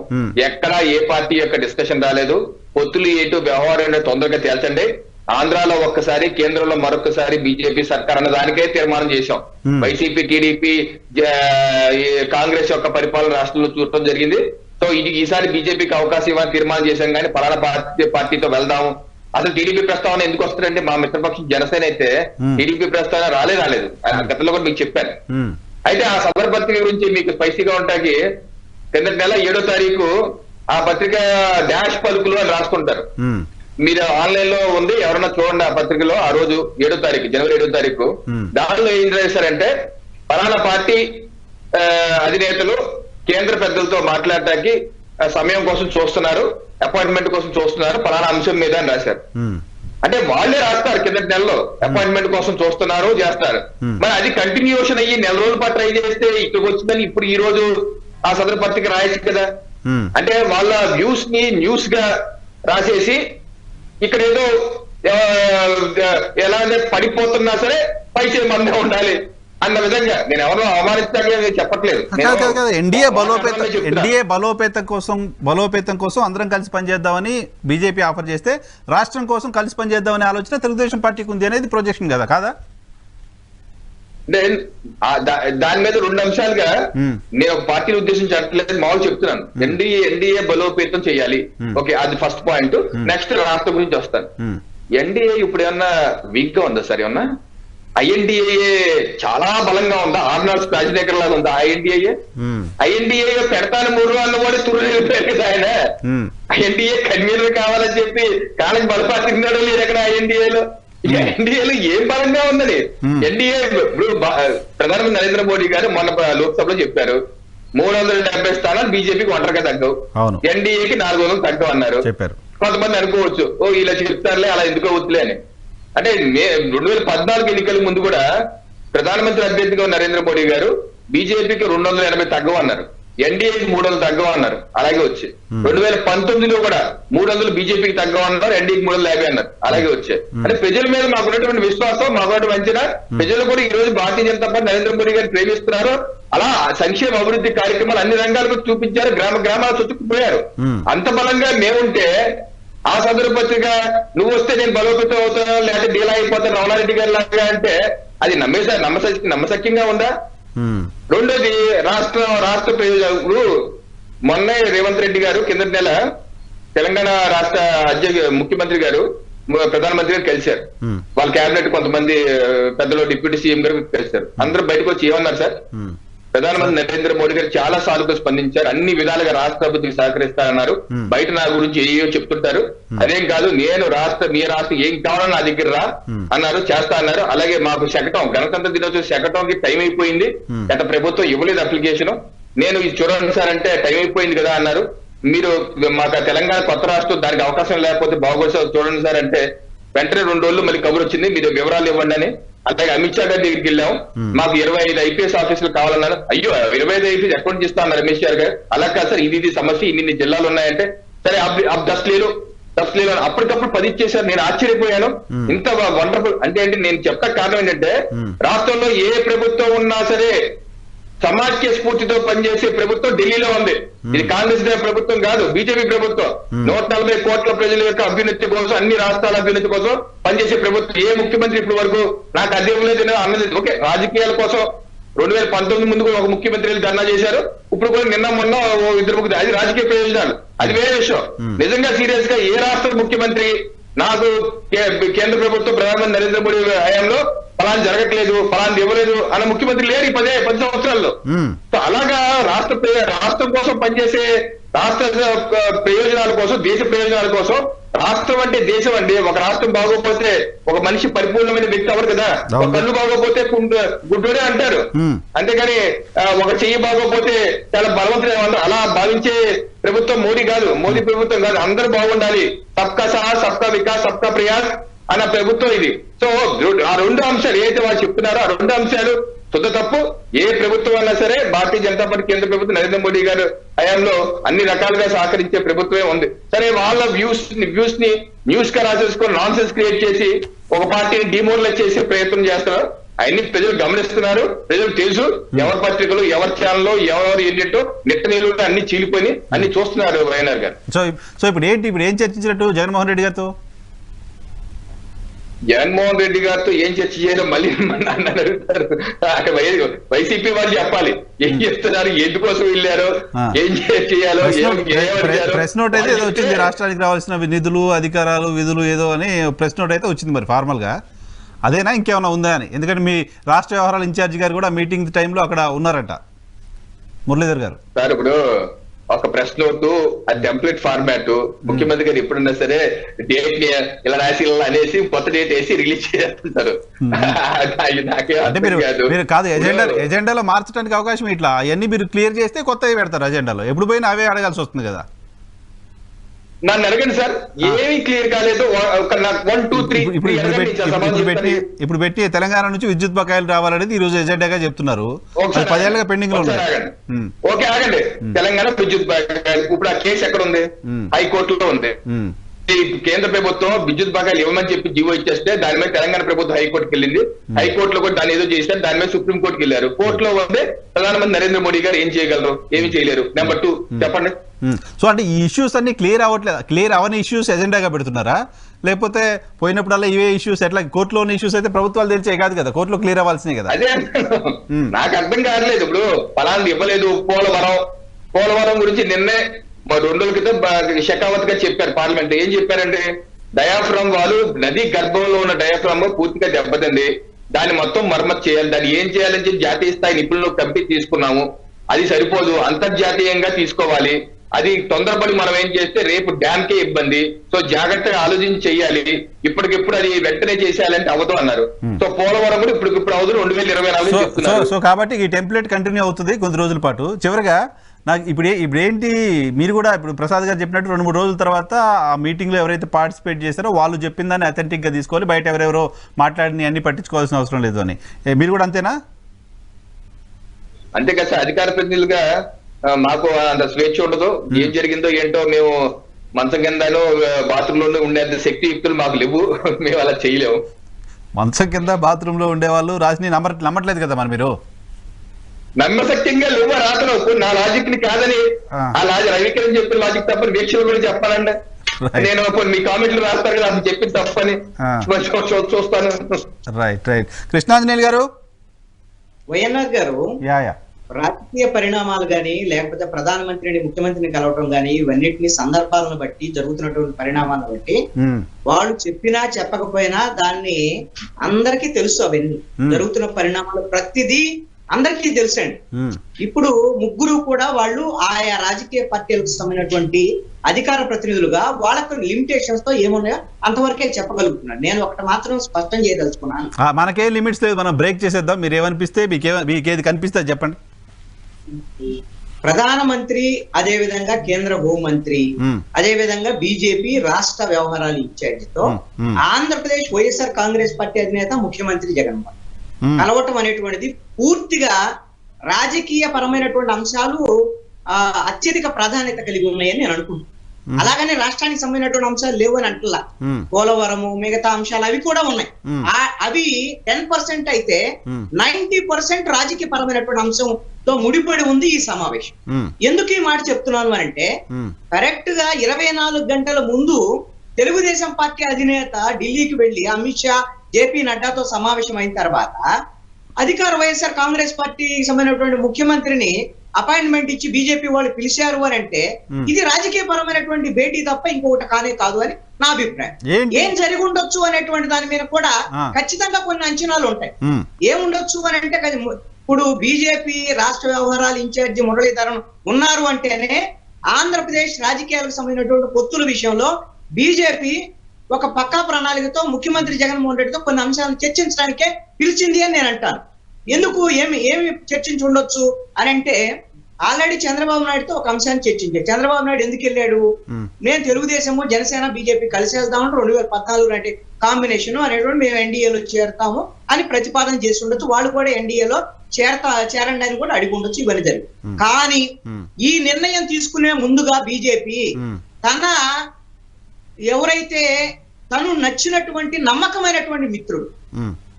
ఎక్కడా ఏ పార్టీ యొక్క డిస్కషన్ రాలేదు. పొత్తులు ఏటో వ్యవహారం తొందరగా తేల్చండి. ఆంధ్రాలో ఒక్కసారి, కేంద్రంలో మరొకసారి బీజేపీ సర్కార్ అన్న దానికే తీర్మానం చేశాం. వైసీపీ, టీడీపీ, కాంగ్రెస్ యొక్క పరిపాలన రాష్ట్రంలో చూడటం జరిగింది. సో ఈసారి బీజేపీకి అవకాశం ఇవ్వాలని తీర్మానం చేశాం, కానీ పలానా పార్టీతో వెళ్దాం. అసలు టీడీపీ ప్రస్తావన ఎందుకు వస్తుందంటే, మా మిత్రపక్షం జనసేన అయితే టీడీపీ ప్రస్తావన రాలేదు. గతంలో కూడా మీకు చెప్పాను. అయితే ఆ సదర్ పత్రిక గురించి మీకు స్పైసీగా ఉంటాకి కిందటి నెల 7వ తారీఖు ఆ పత్రిక డాష్ పలుకులు అని రాసుకుంటారు. మీరు ఆన్లైన్ లో ఉంది, ఎవరన్నా చూడండి ఆ పత్రికలో, ఆ రోజు 7వ తారీఖు జనవరి 7వ తారీఖు దానిలో ఏం రాశారంటే ఫలానా పార్టీ అధినేతలు కేంద్ర పెద్దలతో మాట్లాడటానికి సమయం కోసం చూస్తున్నారు, అపాయింట్మెంట్ కోసం చూస్తున్నారు ఫలానా అంశం మీద అని రాశారు. అంటే వాళ్ళే రాస్తారు కిందటి నెలలో అపాయింట్మెంట్ కోసం చూస్తున్నారు చేస్తారు. మరి అది కంటిన్యూషన్ అయ్యి నెల రోజుల పాటు ట్రై చేస్తే ఇక్కడికి వచ్చిందని ఇప్పుడు ఈ రోజు ఆ సదరు పత్రిక రాయొచ్చు కదా. అంటే వాళ్ళ వ్యూస్ ని న్యూస్ గా రాసేసి ఇక్కడ ఏదో ఎలా పడిపోతున్నా సరే పైసే మందే ఉండాలి అన్న విధంగా, నేను ఎవరో అవమానించాలని చెప్పట్లేదు. ఎన్డీఏ బలోపేతం కోసం అందరం కలిసి పనిచేద్దామని బీజేపీ ఆఫర్ చేస్తే రాష్ట్రం కోసం కలిసి పనిచేద్దామనే ఆలోచన తెలుగుదేశం పార్టీకి ఉంది అనేది ప్రొజెక్షన్ కదా కాదా? దాని మీద 2 అంశాలుగా నేను ఒక పార్టీని ఉద్దేశించి అంటలేదు, మామూలు చెప్తున్నాను. ఎన్డీఏ బలోపేతం చేయాలి, ఓకే, అది ఫస్ట్ పాయింట్. నెక్స్ట్ రాష్ట్రం గురించి వస్తాను. ఎన్డీఏ ఇప్పుడు ఏమన్నా వీక్ గా ఉందా సార్? ఏమన్నా ఐఎన్డిఏ చాలా బలంగా ఉందా? ఆర్నాల్డ్ స్క్వాజ్నేకర్ లాగా ఉందా ఐఎన్డిఏ పెడతాను 3 అన్న కూడా తుర్రెళ్ళిపోయారు కదా ఆయన. ఐఎన్డిఏ కన్వీనర్ కావాలని చెప్పి కాళ్ళకి బలపాతిన్నాడు లేదు అక్కడ ఐఎన్డిఏలో. ఎన్డీఏలో ఏం బలంగా ఉందని ఎన్డీఏ ఇప్పుడు ప్రధానమంత్రి నరేంద్ర మోడీ గారు మొన్న లోక్సభలో చెప్పారు 370 స్థానాలు బీజేపీకి ఒంటరిగా తగ్గవు, ఎన్డీఏకి 400 తగ్గవు అన్నారు. కొంతమంది అనుకోవచ్చు ఓ ఇలా చెప్తారులే అలా ఎందుకో వద్దులే అని. అంటే 2014 ఎన్నికల ముందు కూడా ప్రధానమంత్రి అభ్యర్థిగా నరేంద్ర మోడీ గారు బీజేపీకి 280 తగ్గవు అన్నారు, ఎన్డీఏకి 300 తగ్గవు అన్నారు, అలాగే వచ్చాయి. 2019లో కూడా 300 బీజేపీకి తగ్గవు అన్నారు, ఎన్డీఏకి 350 అన్నారు, అలాగే వచ్చాయి. అంటే ప్రజల మీద మాకున్నటువంటి విశ్వాసం, మాకున్నటువంటి అంచనా, ప్రజలు కూడా ఈ రోజు భారతీయ జనతా పార్టీ నరేంద్ర మోడీ గారిని ప్రేమిస్తున్నారు. అలా సంక్షేమ అభివృద్ధి కార్యక్రమాలు అన్ని రంగాలకు చూపించారు, గ్రామాలు చుట్టుకుపోయారు. అంత బలంగా మేముంటే ఆ సదరు పత్రిక నువ్వు వస్తే నేను బలోపేతం అవుతాను లేకపోతే డీలా అయిపోతాను రమణారెడ్డి గారి లాగా అంటే అది నమ్మశక్యంగా ఉందా? రెండోది రాష్ట్ర ప్రయోజకులు. మొన్న రేవంత్ రెడ్డి గారు కిందటి నెల తెలంగాణ రాష్ట్ర ముఖ్యమంత్రి గారు ప్రధానమంత్రి గారు కలిశారు. వాళ్ళ కేబినెట్ కొంతమంది పెద్దలు డిప్యూటీ సీఎం గారు కలిశారు. అందరూ బయటకు వచ్చి ఏమన్నారు సార్? ప్రధానమంత్రి నరేంద్ర మోడీ గారు చాలా సార్లు స్పందించారు, అన్ని విధాలుగా రాష్ట్ర అభివృద్ధికి సహకరిస్తారన్నారు. బయట నా గురించి ఏయో చెప్తుంటారు, అదేం కాదు నేను మీ రాష్ట్రం ఏం కావాలో నా దగ్గర రా అన్నారు, చేస్తా అన్నారు. అలాగే మాకు శకటం గణతంత్ర దినోత్సవం శకటంకి టైం అయిపోయింది, గత ప్రభుత్వం ఇవ్వలేదు అప్లికేషన్, నేను ఇది చూడండి సార్ అంటే టైం అయిపోయింది కదా అన్నారు. మీరు మాకు తెలంగాణ కొత్త రాష్ట్రం దానికి అవకాశం లేకపోతే బాగోదు చూడండి సార్ అంటే వెంటనే 2 రోజులు మళ్ళీ కబురు వచ్చింది మీరు వివరాలు ఇవ్వండి అని. అలాగే అమిత్ షా గారి దగ్గరికి వెళ్ళాం, మాకు 25 ఐపీఎస్ ఆఫీసులు కావాలన్నారు. అయ్యో 25 ఐపీఎస్ ఎక్కడి నుంచి ఇస్తా అన్నారు రమేష్ షా గారు. అలా కాదు సార్ ఇది సమస్య, ఇన్ని జిల్లాలు ఉన్నాయంటే సరే అబ్ 10 లేరు అప్పటికప్పుడు 10 ఇచ్చేసారు. నేను ఆశ్చర్యపోయాను, ఇంత వండర్ఫుల్ అంటే నేను చెప్తా కారణం ఏంటంటే రాష్ట్రంలో ఏ ప్రభుత్వం ఉన్నా సరే సమాఖ్య స్ఫూర్తితో పనిచేసే ప్రభుత్వం ఢిల్లీలో ఉంది. ఇది కాంగ్రెస్ ప్రభుత్వం కాదు, బీజేపీ ప్రభుత్వం. 140 కోట్ల ప్రజల యొక్క అభ్యున్నతి కోసం, అన్ని రాష్ట్రాల అభ్యున్నతి కోసం పనిచేసే ప్రభుత్వం. ఏ ముఖ్యమంత్రి ఇప్పటి వరకు నాకు అదే లేదు అన్నది. ఓకే, రాజకీయాల కోసం 2019 ముందు ఒక ముఖ్యమంత్రి ధర్నా చేశారు, ఇప్పుడు కూడా నిన్న మొన్న 2 ముగ్గురు, అది రాజకీయ ప్రయోజనాలు, అది వేరే విషయం. నిజంగా సీరియస్ గా ఏ రాష్ట్ర ముఖ్యమంత్రి నాకు కేంద్ర ప్రభుత్వం ప్రధానమంత్రి నరేంద్ర మోడీ హయాంలో ఫలాన్ని జరగట్లేదు ఫలాన్ని ఇవ్వలేదు అన్న ముఖ్యమంత్రి లేరు ఈ 10 సంవత్సరాల్లో. సో అలాగా రాష్ట్రం కోసం పనిచేసే రాష్ట్ర ప్రయోజనాల కోసం, దేశ ప్రయోజనాల కోసం, రాష్ట్రం అంటే దేశం అండి. ఒక రాష్ట్రం బాగోకపోతే ఒక మనిషి పరిపూర్ణమైన వ్యక్తి అవ్వరు కదా. ఒక కళ్ళు బాగోపోతే గుడ్డోడే అంటారు, అంతేగాని ఒక చెయ్యి బాగోపోతే చాలా బలవంతులు అలా భావించే ప్రభుత్వం మోడీ కాదు, మోదీ ప్రభుత్వం కాదు. అందరూ బాగుండాలి, సబ్కా సాత్ సబ్కా వికాస్ సబ్కా ప్రయాస్ అన్న ప్రభుత్వం ఇది. సో ఆ 2 అంశాలు ఏదైతే వాళ్ళు చెప్తున్నారో ఆ 2 అంశాలు శుద్ధ తప్పు. ఏ ప్రభుత్వం అన్నా సరే భారతీయ జనతా పార్టీ కేంద్ర ప్రభుత్వం నరేంద్ర మోడీ గారు హయాంలో అన్ని రకాలుగా సహకరించే ప్రభుత్వమే ఉంది. సరే వాళ్ళ వ్యూస్ ని న్యూస్ గా రాసేసుకొని నాన్ సెన్స్ క్రియేట్ చేసి ఒక పార్టీని డిమోరలైజ్ చేసే ప్రయత్నం చేస్తున్నారు. అవన్నీ ప్రజలు గమనిస్తున్నారు, ప్రజలు తెలుసు ఎవరి పత్రికలు ఎవరి ఛానల్లో ఎవరు ఏంటో నెట్ నీళ్ళు అన్ని చీలిపోయి అన్ని చూస్తున్నారు వైఎన్ఆర్ గారు. సో ఇప్పుడు ఏం చర్చించినట్టు జగన్మోహన్ రెడ్డి గారితో? జగన్మోహన్ రెడ్డి గారితో ఏం చర్చ చేయడం మళ్ళీ నన్ను అడుగుతారు. వైసీపీ వాళ్ళు చెప్పాలి ఏం చెప్తున్నారు, ఎందుకోసం వెళ్ళారో, ఏం చేయాలో. ప్రెస్ నోట్ అయితే ఏదో వచ్చింది, రాష్ట్రానికి రావాల్సిన నిధులు అధికారాలు విధులు ఏదో అని ప్రెస్ నోట్ అయితే వచ్చింది. మరి ఫార్మల్ గా అదేనా ఇంకేమైనా ఉందా అని? ఎందుకంటే మీ రాష్ట్ర వ్యవహారాల ఇన్ఛార్జి గారు కూడా మీటింగ్ టైంలో అక్కడ ఉన్నారట, మురళీధర్ గారు. సార్ ఇప్పుడు ఒక ప్రెస్ నోటు, ఆ టెంప్లెట్ ఫార్మాట్, ముఖ్యమంత్రి గారు ఎప్పుడన్నా సరే డేట్ ని ఇలా రాసి ఇలా అనేసి కొత్త డేట్ వేసి రిలీజ్ చేస్తుంటారు. నాకే అంటే మీరు కాదు ఎజెండాలో మార్చడానికి అవకాశం ఇట్లా అవన్నీ మీరు క్లియర్ చేస్తే కొత్తవి పెడతారు అజెండాలో, ఎప్పుడు పోయినా అవే అడగాల్సి వస్తుంది కదా. నన్ను అడగండి సార్, ఏమీ క్లియర్ కాలేదు. ఒక 1, 2, 3 ఇప్పుడు పెట్టి తెలంగాణ నుంచి విద్యుత్ బకాయిలు రావాలనేది ఈ రోజు ఎజెండాగా చెప్తున్నారు. 10 ఏళ్ళగా పెండింగ్ లో ఉన్నాయి. ఓకే ఆగండి, తెలంగాణ విద్యుత్ బకాయిలు ఇప్పుడు ఆ కేసు ఎక్కడ ఉంది? హైకోర్టులో ఉంది. ఈ కేంద్ర ప్రభుత్వం విద్యుత్ బకాయిలు ఇవ్వమని చెప్పి జీవో ఇచ్చేస్తే దాని మీద తెలంగాణ ప్రభుత్వం హైకోర్టుకి వెళ్ళింది. హైకోర్టులో కూడా దాన్ని ఏదో చేశారు, దాని మీద సుప్రీం కోర్టుకి వెళ్ళారు. కోర్టులో ఉంటే ప్రధానమంత్రి నరేంద్ర మోడీ గారు ఏం చేయగలరు? ఏమి చేయలేరు. నెంబర్ 2 చెప్పండి. సో అంటే ఈ ఇష్యూస్ అన్ని క్లియర్ అవ్వట్లేదు, క్లియర్ అవని ఇష్యూస్ ఎజెండాగా పెడుతున్నారా, లేకపోతే పోయినప్పుడల్లా ఇవే ఇష్యూస్? ఎట్లా కోర్టులో ఉన్న ఇష్యూస్ అయితే ప్రభుత్వాలు తెలిసే కాదు కదా, కోర్టులో క్లియర్ అవ్వాల్సినే కదా. అదే నాకు అర్థం కావట్లేదు. ఇప్పుడు ఫలాన్ని ఇవ్వలేదు. పోలవరం గురించి నిన్నే 2 రోజుల క్రితం షెకావత్ గా చెప్పారు పార్లమెంట్. ఏం చెప్పారంటే డయాఫ్రామ్ వాళ్ళు నది గర్భంలో ఉన్న డయాఫ్రామ్ పూర్తిగా దెబ్బతింది, దాన్ని మొత్తం మరమ్మతు చేయాలి, దాన్ని ఏం చేయాలని చెప్పి జాతీయ స్థాయి నిపుణులు కమిటీ తీసుకున్నాము. అది సరిపోదు, అంతర్జాతీయంగా తీసుకోవాలి. అది తొందరపడి మనం ఏం చేస్తే రేపు డ్యామ్ కే ఇబ్బంది. సో జాగ్రత్తగా ఆలోచించి చెయ్యాలి. ఇప్పటికిప్పుడు అది వెంటనే చేసేయాలంటే అవ్వదు అన్నారు. సో పోలవరం కూడా ఇప్పటికిప్పుడు అవ్వదు, 2024 చెప్తున్నారు. సో కాబట్టి ఈ టెంప్లెట్ కంటిన్యూ అవుతుంది కొద్ది రోజుల పాటు. చివరిగా నాకు ఇప్పుడేంటి, మీరు కూడా ఇప్పుడు ప్రసాద్ గారు చెప్పినట్టు 2-3 రోజుల తర్వాత ఆ మీటింగ్లో ఎవరైతే పార్టిసిపేట్ చేశారో వాళ్ళు చెప్పిన దాన్ని అథెంటిక్గా తీసుకోవాలి, బయట ఎవరెవరో మాట్లాడిని అన్ని పట్టించుకోవాల్సిన అవసరం లేదు అని. మీరు కూడా అంతేనా? అంతే కదా సార్, అధికార ప్రతినిధులుగా మాకు అంత స్వేచ్ఛ ఉండదు. ఏం జరిగిందో ఏంటో మేము మంచం కిందలో బాత్రూమ్ లో ఉండేంత శక్తి యుక్తులు మాకు లేవు. మేము అలా చేయలేము. మంచం కింద బాత్రూమ్ లో ఉండేవాళ్ళు రాసిని నమ్మట్లేదు కదా మరి మీరు? నమ్మశక్యంగా లేవు రాతను. నా లాజిక్ ని కాదని ఆ రవికిరణ్ చెప్పిన లాజిక్ తప్పని వీక్షలు కూడా చెప్పాలండి. నేను మీ కామెంట్లు రాస్తారు కదా, అది చెప్పిన తప్పని చూస్తాను. రైట్. కృష్ణాంజనేయులు గారు, వైఎన్ఆర్ గారు, రాజకీయ పరిణామాలు గాని లేకపోతే ప్రధానమంత్రిని ముఖ్యమంత్రిని కలవటం గాని ఇవన్నిటిని సందర్భాలను బట్టి జరుగుతున్నటువంటి పరిణామాలను బట్టి వాళ్ళు చెప్పినా చెప్పకపోయినా దాన్ని అందరికీ తెలుసు. అవన్నీ జరుగుతున్న పరిణామాలు ప్రతిదీ అందరికీ తెలుసండి. ఇప్పుడు ముగ్గురు కూడా వాళ్ళు ఆయా రాజకీయ పార్టీలకు సంబంధించినటువంటి అధికార ప్రతినిధులుగా వాళ్ళకు లిమిటేషన్స్ తో ఏమున్నాయో అంతవరకే చెప్పగలుగుతున్నారు. నేను ఒకటి మాత్రం స్పష్టం చేయదలుచుకున్నాను, మనకే లిమిట్స్ లేదు, మనం బ్రేక్ చేసేద్దాం. మీరు ఏమనిపిస్తే మీకేది కనిపిస్తే చెప్పండి. ప్రధానమంత్రి, అదే విధంగా కేంద్ర హోంమంత్రి, అదే విధంగా బీజేపీ రాష్ట్ర వ్యవహారాల ఇన్ఛార్జితో ఆంధ్రప్రదేశ్ వైఎస్ఆర్ కాంగ్రెస్ పార్టీ అధినేత ముఖ్యమంత్రి జగన్మోహన్ కలవటం అనేటువంటిది పూర్తిగా రాజకీయ పరమైనటువంటి అంశాలు అత్యధిక ప్రాధాన్యత కలిగి ఉన్నాయని నేను అనుకుంటున్నాను. అలాగనే రాష్ట్రానికి సంబంధించినటువంటి అంశాలు లేవు అని అంటలా. పోలవరము మిగతా అంశాలు అవి కూడా ఉన్నాయి. అవి 10% అయితే 90% రాజకీయ పరమైనటువంటి అంశంతో ముడిపడి ఉంది ఈ సమావేశం. ఎందుకు ఈ మాట చెప్తున్నాను అంటే కరెక్ట్ గా 24 గంటల ముందు తెలుగుదేశం పార్టీ అధినేత ఢిల్లీకి వెళ్లి అమిత్ షా, జేపీ నడ్డాతో సమావేశం అయిన తర్వాత అధికార వైఎస్ఆర్ కాంగ్రెస్ పార్టీకి సంబంధించినటువంటి ముఖ్యమంత్రిని అపాయింట్మెంట్ ఇచ్చి బీజేపీ వాళ్ళు పిలిచారు అని అంటే ఇది రాజకీయ పరమైనటువంటి భేటీ తప్ప ఇంకొకటి కానే కాదు అని నా అభిప్రాయం. ఏం జరిగి ఉండొచ్చు అనేటువంటి దాని మీద కూడా ఖచ్చితంగా కొన్ని అంచనాలు ఉంటాయి. ఏముండొచ్చు అని అంటే ఇప్పుడు బీజేపీ రాష్ట్ర వ్యవహారాల ఇన్ఛార్జి మురళీధరన్ ఉన్నారు అంటేనే ఆంధ్రప్రదేశ్ రాజకీయాలకు సంబంధించినటువంటి పొత్తుల విషయంలో బీజేపీ ఒక పక్కా ప్రణాళికతో ముఖ్యమంత్రి జగన్మోహన్ రెడ్డితో కొన్ని అంశాలను చర్చించడానికే పిలిచింది అని నేను అంటాను. ఎందుకు ఏమి చర్చించి ఉండొచ్చు అని అంటే ఆల్రెడీ చంద్రబాబు నాయుడుతో ఒక అంశాన్ని చర్చించారు. చంద్రబాబు నాయుడు ఎందుకు వెళ్ళాడు? నేను తెలుగుదేశము జనసేన బీజేపీ కలిసేద్దామని 2014 నాటి కాంబినేషన్ అనేటువంటి మేము ఎన్డీఏలో చేరతాము అని ప్రతిపాదన చేసి ఉండొచ్చు. వాళ్ళు కూడా ఎన్డీఏలో చేరండి అని కూడా అడిగి ఉండొచ్చు. ఇవన్నీ జరిగింది. కానీ ఈ నిర్ణయం తీసుకునే ముందుగా బీజేపీ ఎవరైతే తను నచ్చినటువంటి నమ్మకమైనటువంటి మిత్రుడు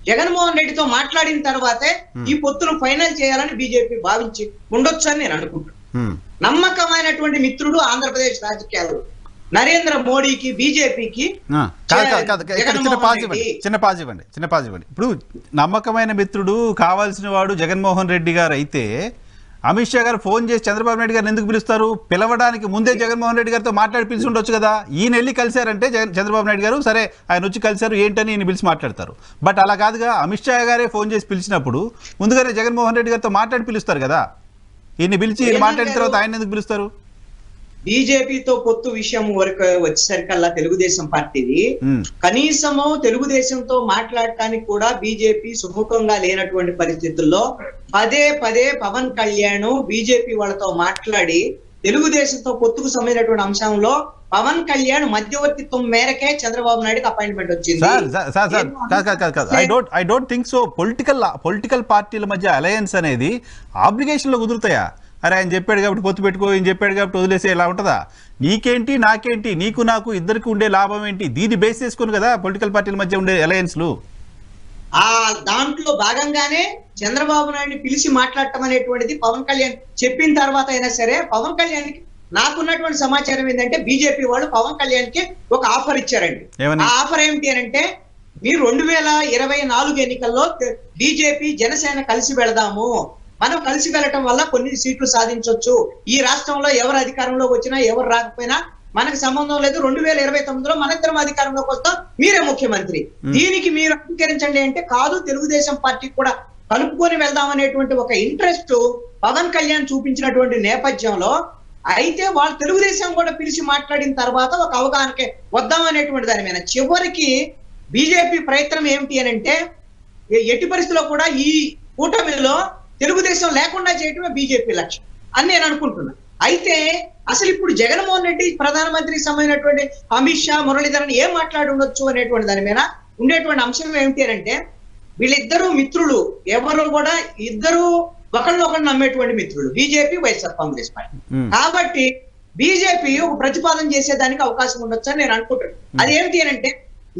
జగన్మోహన్ రెడ్డితో మాట్లాడిన తర్వాతే ఈ పొత్తును ఫైనల్ చేయాలని బీజేపీ భావించి ఉండొచ్చు అని నేను అనుకుంటున్నాను. నమ్మకమైనటువంటి మిత్రుడు ఆంధ్రప్రదేశ్ రాజకీయాలు నరేంద్ర మోడీకి, బీజేపీకి. చిన్న పాజ్ ఇవ్వండి. ఇప్పుడు నమ్మకమైన మిత్రుడు కావాల్సిన వాడు జగన్మోహన్ రెడ్డి గారు అయితే అమిత్ షా గారు ఫోన్ చేసి చంద్రబాబు నాయుడు గారిని ఎందుకు పిలుస్తారు? పిలవడానికి ముందే జగన్మోహన్ రెడ్డి గారితో మాట్లాడి పిలిచి ఉండొచ్చు కదా. ఈయన వెళ్ళి కలిశారంటే చంద్రబాబు నాయుడు గారు సరే ఆయన వచ్చి కలిశారు ఏంటని ఈయన పిలిచి మాట్లాడతారు. బట్ అలా కాదుగా, అమిత్ షా గారే ఫోన్ చేసి పిలిచినప్పుడు ముందుగానే జగన్మోహన్ రెడ్డి గారితో మాట్లాడి పిలుస్తారు కదా. ఈయన పిలిచి ఈయన మాట్లాడిన తర్వాత ఆయన ఎందుకు పిలుస్తారు? బీజేపీతో పొత్తు విషయం వరకు వచ్చేసరికల్లా తెలుగుదేశం పార్టీది కనీసము తెలుగుదేశంతో మాట్లాడటానికి కూడా బీజేపీ సుముఖంగా లేనటువంటి పరిస్థితుల్లో పదే పదే పవన్ కళ్యాణ్ బీజేపీ వాళ్ళతో మాట్లాడి తెలుగుదేశంతో పొత్తుకు సంబంధించినటువంటి అంశంలో పవన్ కళ్యాణ్ మధ్యవర్తిత్వం మేరకే చంద్రబాబు నాయుడుకి అపాయింట్మెంట్ వచ్చింది. I don't think so. Political పార్టీల మధ్య అలయన్స్ అనేది ఆబ్లిగేషన్ లో కుదురుతాయా? అరే ఆయన చెప్పాడు కాబట్టి పొత్తు పెట్టుకో, ఈయన చెప్పాడు కాబట్టి వదిలేసే ఇలా ఉంటుందా? నీకేంటి నాకేంటి, నీకు నాకు ఇద్దరికి ఉండే లాభం ఏంటి, దీన్ని బేస్ చేసుకుని కదా పొలిటికల్ పార్టీల మధ్య ఉండే అలయన్స్లు. ఆ దాంట్లో భాగంగానే చంద్రబాబు నాయుడిని పిలిచి మాట్లాడటం అనేటువంటిది పవన్ కళ్యాణ్ చెప్పిన తర్వాత అయినా సరే, పవన్ కళ్యాణ్ కి నాకున్నటువంటి సమాచారం ఏంటంటే బీజేపీ వాళ్ళు పవన్ కళ్యాణ్ కి ఒక ఆఫర్ ఇచ్చారండి. ఆ ఆఫర్ ఏమిటి అంటే, మీరు 2024 ఎన్నికల్లో బీజేపీ జనసేన కలిసి వెళదాము, మనం కలిసి వెళ్ళటం వల్ల కొన్ని సీట్లు సాధించవచ్చు, ఈ రాష్ట్రంలో ఎవరు అధికారంలోకి వచ్చినా ఎవరు రాకపోయినా మనకు సంబంధం లేదు, 2029లో మనిద్దరం అధికారంలోకి వస్తాం, మీరే ముఖ్యమంత్రి, దీనికి మీరు అంగీకరించండి అంటే, కాదు తెలుగుదేశం పార్టీకి కూడా కలుపుకొని వెళ్దాం అనేటువంటి ఒక ఇంట్రెస్ట్ పవన్ కళ్యాణ్ చూపించినటువంటి నేపథ్యంలో, అయితే వాళ్ళు తెలుగుదేశం కూడా పిలిచి మాట్లాడిన తర్వాత ఒక అవగాహనకి వద్దాం అనేటువంటి దాని మీద చివరికి బీజేపీ ప్రయత్నం ఏమిటి అని అంటే, ఎట్టి పరిస్థితిలో కూడా ఈ కూటమిలో తెలుగుదేశం లేకుండా చేయటమే బీజేపీ లక్ష్యం అని నేను అనుకుంటున్నా. అయితే అసలు ఇప్పుడు జగన్మోహన్ రెడ్డి ప్రధానమంత్రికి సంబంధించినటువంటి అమిత్ షా, మురళీధరన్ ఏం మాట్లాడి ఉండొచ్చు అనేటువంటి దాని మీద ఉండేటువంటి అంశం ఏమిటి అని అంటే, వీళ్ళిద్దరూ మిత్రులు, ఎవరు కూడా ఇద్దరు ఒకళ్ళొకళ్ళు నమ్మేటువంటి మిత్రులు, బీజేపీ వైఎస్ఆర్ కాంగ్రెస్ పార్టీ. కాబట్టి బీజేపీ ఒక ప్రతిపాదన చేసేదానికి అవకాశం ఉండొచ్చు అని నేను అనుకుంటున్నాను. అదేమిటి అని అంటే,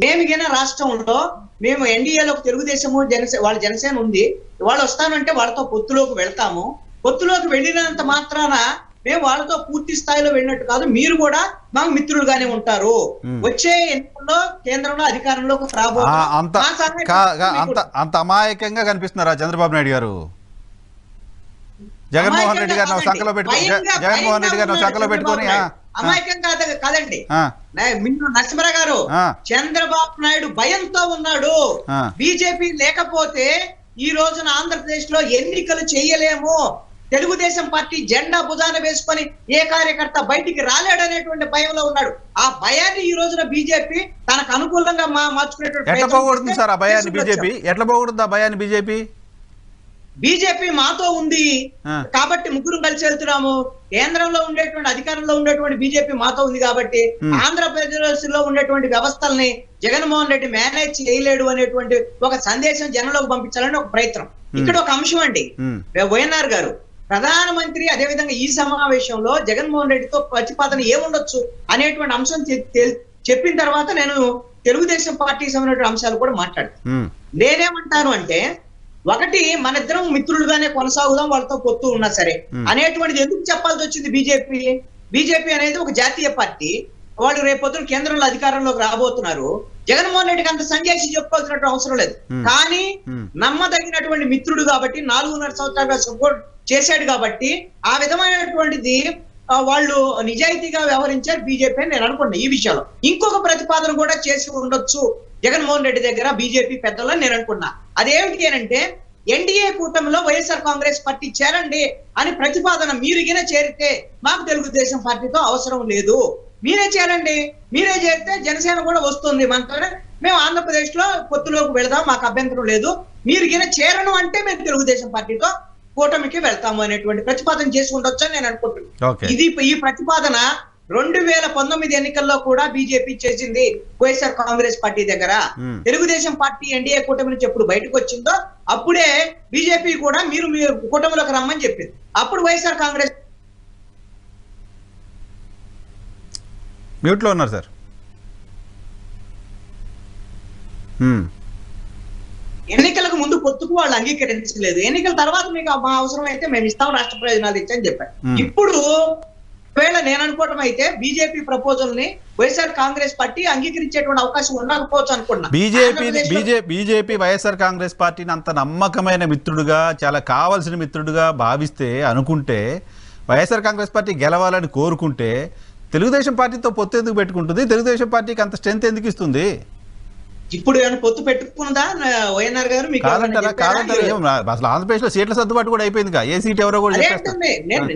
మేమిగిన రాష్ట్రంలో మేము ఎన్డీఏలోకి తెలుగుదేశము వాళ్ళ జనసేన ఉంది, వాళ్ళు వస్తానంటే వాళ్ళతో పొత్తులోకి వెళ్తాము, పొత్తులోకి వెళ్ళినంత మాత్రాన మేము వాళ్ళతో పూర్తి స్థాయిలో వెళ్ళినట్టు కాదు, మీరు కూడా మాకు మిత్రులుగానే ఉంటారు, వచ్చే ఎన్నికల్లో కేంద్రంలో అధికారంలోకి అంత అమాయకంగా కనిపిస్తున్నారా చంద్రబాబు నాయుడు గారు? జగన్మోహన్ రెడ్డి గారు సంఖలో పెట్టుకొని అమాయకం కాదండి. నరసింహరావు గారు, చంద్రబాబు నాయుడు భయంతో ఉన్నాడు. బీజేపీ లేకపోతే ఈ రోజున ఆంధ్రప్రదేశ్ లో ఎన్నికలు చేయలేము, తెలుగుదేశం పార్టీ జెండా భుజాన వేసుకొని ఏ కార్యకర్త బయటికి రాలేడనేటువంటి భయంలో ఉన్నాడు. ఆ భయాన్ని ఈ రోజున బీజేపీ తనకు అనుకూలంగా మార్చుకునేటువంటి ఎట్లా పోగొడుతుంది సార్ ఆ భయాన్ని బీజేపీ? ఎట్లా పోగొడుతుంది ఆ భయాన్ని బీజేపీ? బీజేపీ మాతో ఉంది కాబట్టి ముగ్గురు కలిసి వెళ్తున్నాము, కేంద్రంలో ఉండేటువంటి అధికారంలో ఉండేటువంటి బీజేపీ మాతో ఉంది కాబట్టి ఆంధ్రప్రదేశ్ లో ఉండేటువంటి వ్యవస్థల్ని జగన్మోహన్ రెడ్డి మేనేజ్ చేయలేడు అనేటువంటి ఒక సందేశం జనంలోకి పంపించాలని ఒక ప్రయత్నం. ఇక్కడ ఒక అంశం అండి, వైఎన్ఆర్ గారు ప్రధానమంత్రి అదేవిధంగా ఈ సమావేశంలో జగన్మోహన్ రెడ్డితో ప్రతిపాదన ఏముండొచ్చు అనేటువంటి అంశం చెప్పిన తర్వాత నేను తెలుగుదేశం పార్టీకి సంబంధించిన అంశాలు కూడా మాట్లాడతాను. నేనేమంటాను అంటే, ఒకటి మన ఇద్దరం మిత్రులుగానే కొనసాగుదాం వాళ్ళతో పొత్తు ఉన్నా సరే అనేటువంటిది ఎందుకు చెప్పాల్సి వచ్చింది బీజేపీ? బీజేపీ అనేది ఒక జాతీయ పార్టీ, వాళ్ళు రేపొద్దున కేంద్రంలో అధికారంలోకి రాబోతున్నారు, జగన్మోహన్ రెడ్డికి అంత సంజాయిషి చెప్పుకోవాల్సినటువంటి అవసరం లేదు. కానీ నమ్మదగినటువంటి మిత్రుడు కాబట్టి 4.5 సంవత్సరాలుగా సపోర్ట్ చేశాడు కాబట్టి ఆ విధమైనటువంటిది వాళ్ళు నిజాయితీగా వ్యవహరించారు బీజేపీ అని నేను అనుకున్నా. ఈ విషయంలో ఇంకొక ప్రతిపాదన కూడా చేసి ఉండొచ్చు జగన్మోహన్ రెడ్డి దగ్గర బీజేపీ పెద్దలని నేను అనుకున్నా. అదేమిటి అంటే, ఎన్డీఏ కూటమిలో వైఎస్ఆర్ కాంగ్రెస్ పార్టీ చేరండి అని ప్రతిపాదన మీరు గిన చేరితే మాకు తెలుగుదేశం పార్టీతో అవసరం లేదు, మీరే చేరండి, మీరే చేరితే జనసేన కూడా వస్తుంది మనతోనే, మేము ఆంధ్రప్రదేశ్ లో పొత్తులోకి వెళదాం, మాకు అభ్యంతరం లేదు, మీరు గిన చేరను అంటే మేము తెలుగుదేశం పార్టీతో కూటమికి వెళ్తాము అనేటువంటి ప్రతిపాదన చేసి ఉండొచ్చు అని నేను అనుకుంటున్నాను. ఇది ఈ ప్రతిపాదన 2019 ఎన్నికల్లో కూడా బీజేపీ చేసింది వైఎస్ఆర్ కాంగ్రెస్ పార్టీ దగ్గర. తెలుగుదేశం పార్టీ ఎన్డీఏ కూటమి నుంచి ఎప్పుడు బయటకు వచ్చిందో అప్పుడే బీజేపీ కూడా మీరు కూటమిలోకి రమ్మని చెప్పింది. అప్పుడు వైఎస్ఆర్ కాంగ్రెస్ మ్యూట్ లో ఉన్నారు సార్. ఎన్నికలకు ముందు పొత్తుకు వాళ్ళు అంగీకరించలేదు, ఎన్నికల తర్వాత మీకు మా అవసరం అయితే మేము ఇస్తాం, రాష్ట్ర ప్రయోజనాలు ఇచ్చని చెప్పారు. ఇప్పుడు ఒకవేళ నేను అనుకోవటం అయితే బీజేపీ ప్రపోజల్ ని వైఎస్ఆర్ కాంగ్రెస్ పార్టీ అంగీకరించేటువంటి అవకాశం ఉండకపోవచ్చు అనుకున్నా. బీజేపీ వైఎస్ఆర్ కాంగ్రెస్ పార్టీని అంత నమ్మకమైన మిత్రుడుగా, చాలా కావాల్సిన మిత్రుడుగా భావిస్తే, అనుకుంటే, వైఎస్ఆర్ కాంగ్రెస్ పార్టీ గెలవాలని కోరుకుంటే తెలుగుదేశం పార్టీతో పొత్తు ఎందుకు పెట్టుకుంటుంది? తెలుగుదేశం పార్టీకి అంత స్ట్రెంత్ ఎందుకు ఇస్తుంది? ఇప్పుడు ఏమైనా పొత్తు పెట్టుకుందా వైఎన్ఆర్ గారు? మీకు కాదంటారా అసలు ఆంధ్రప్రదేశ్ లో సీట్ల సర్దుబాటు కూడా అయిపోయింది. ఏ సీట్ ఎవరో కూడా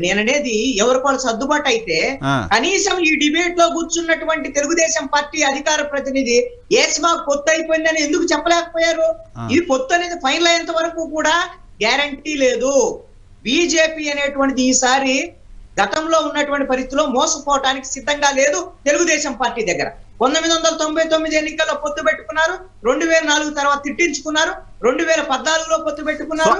నేననేది ఎవరికి వాళ్ళు సర్దుబాటు అయితే కనీసం ఈ డిబేట్ లో కూర్చున్నటువంటి తెలుగుదేశం పార్టీ అధికార ప్రతినిధి మాకు పొత్తు అయిపోయిందని ఎందుకు చెప్పలేకపోయారు? ఈ పొత్తు అనేది ఫైనల్ అయ్యేంత వరకు కూడా గ్యారంటీ లేదు. బీజేపీ అనేటువంటిది ఈసారి గతంలో ఉన్నటువంటి పరిస్థితిలో మోసపోవటానికి సిద్ధంగా లేదు తెలుగుదేశం పార్టీ దగ్గర. 1999 ఎన్నికల్లో పొత్తు పెట్టుకున్నారు, 2004 తర్వాత తిట్టించుకున్నారు, 2014లో పొత్తు పెట్టుకున్నారు.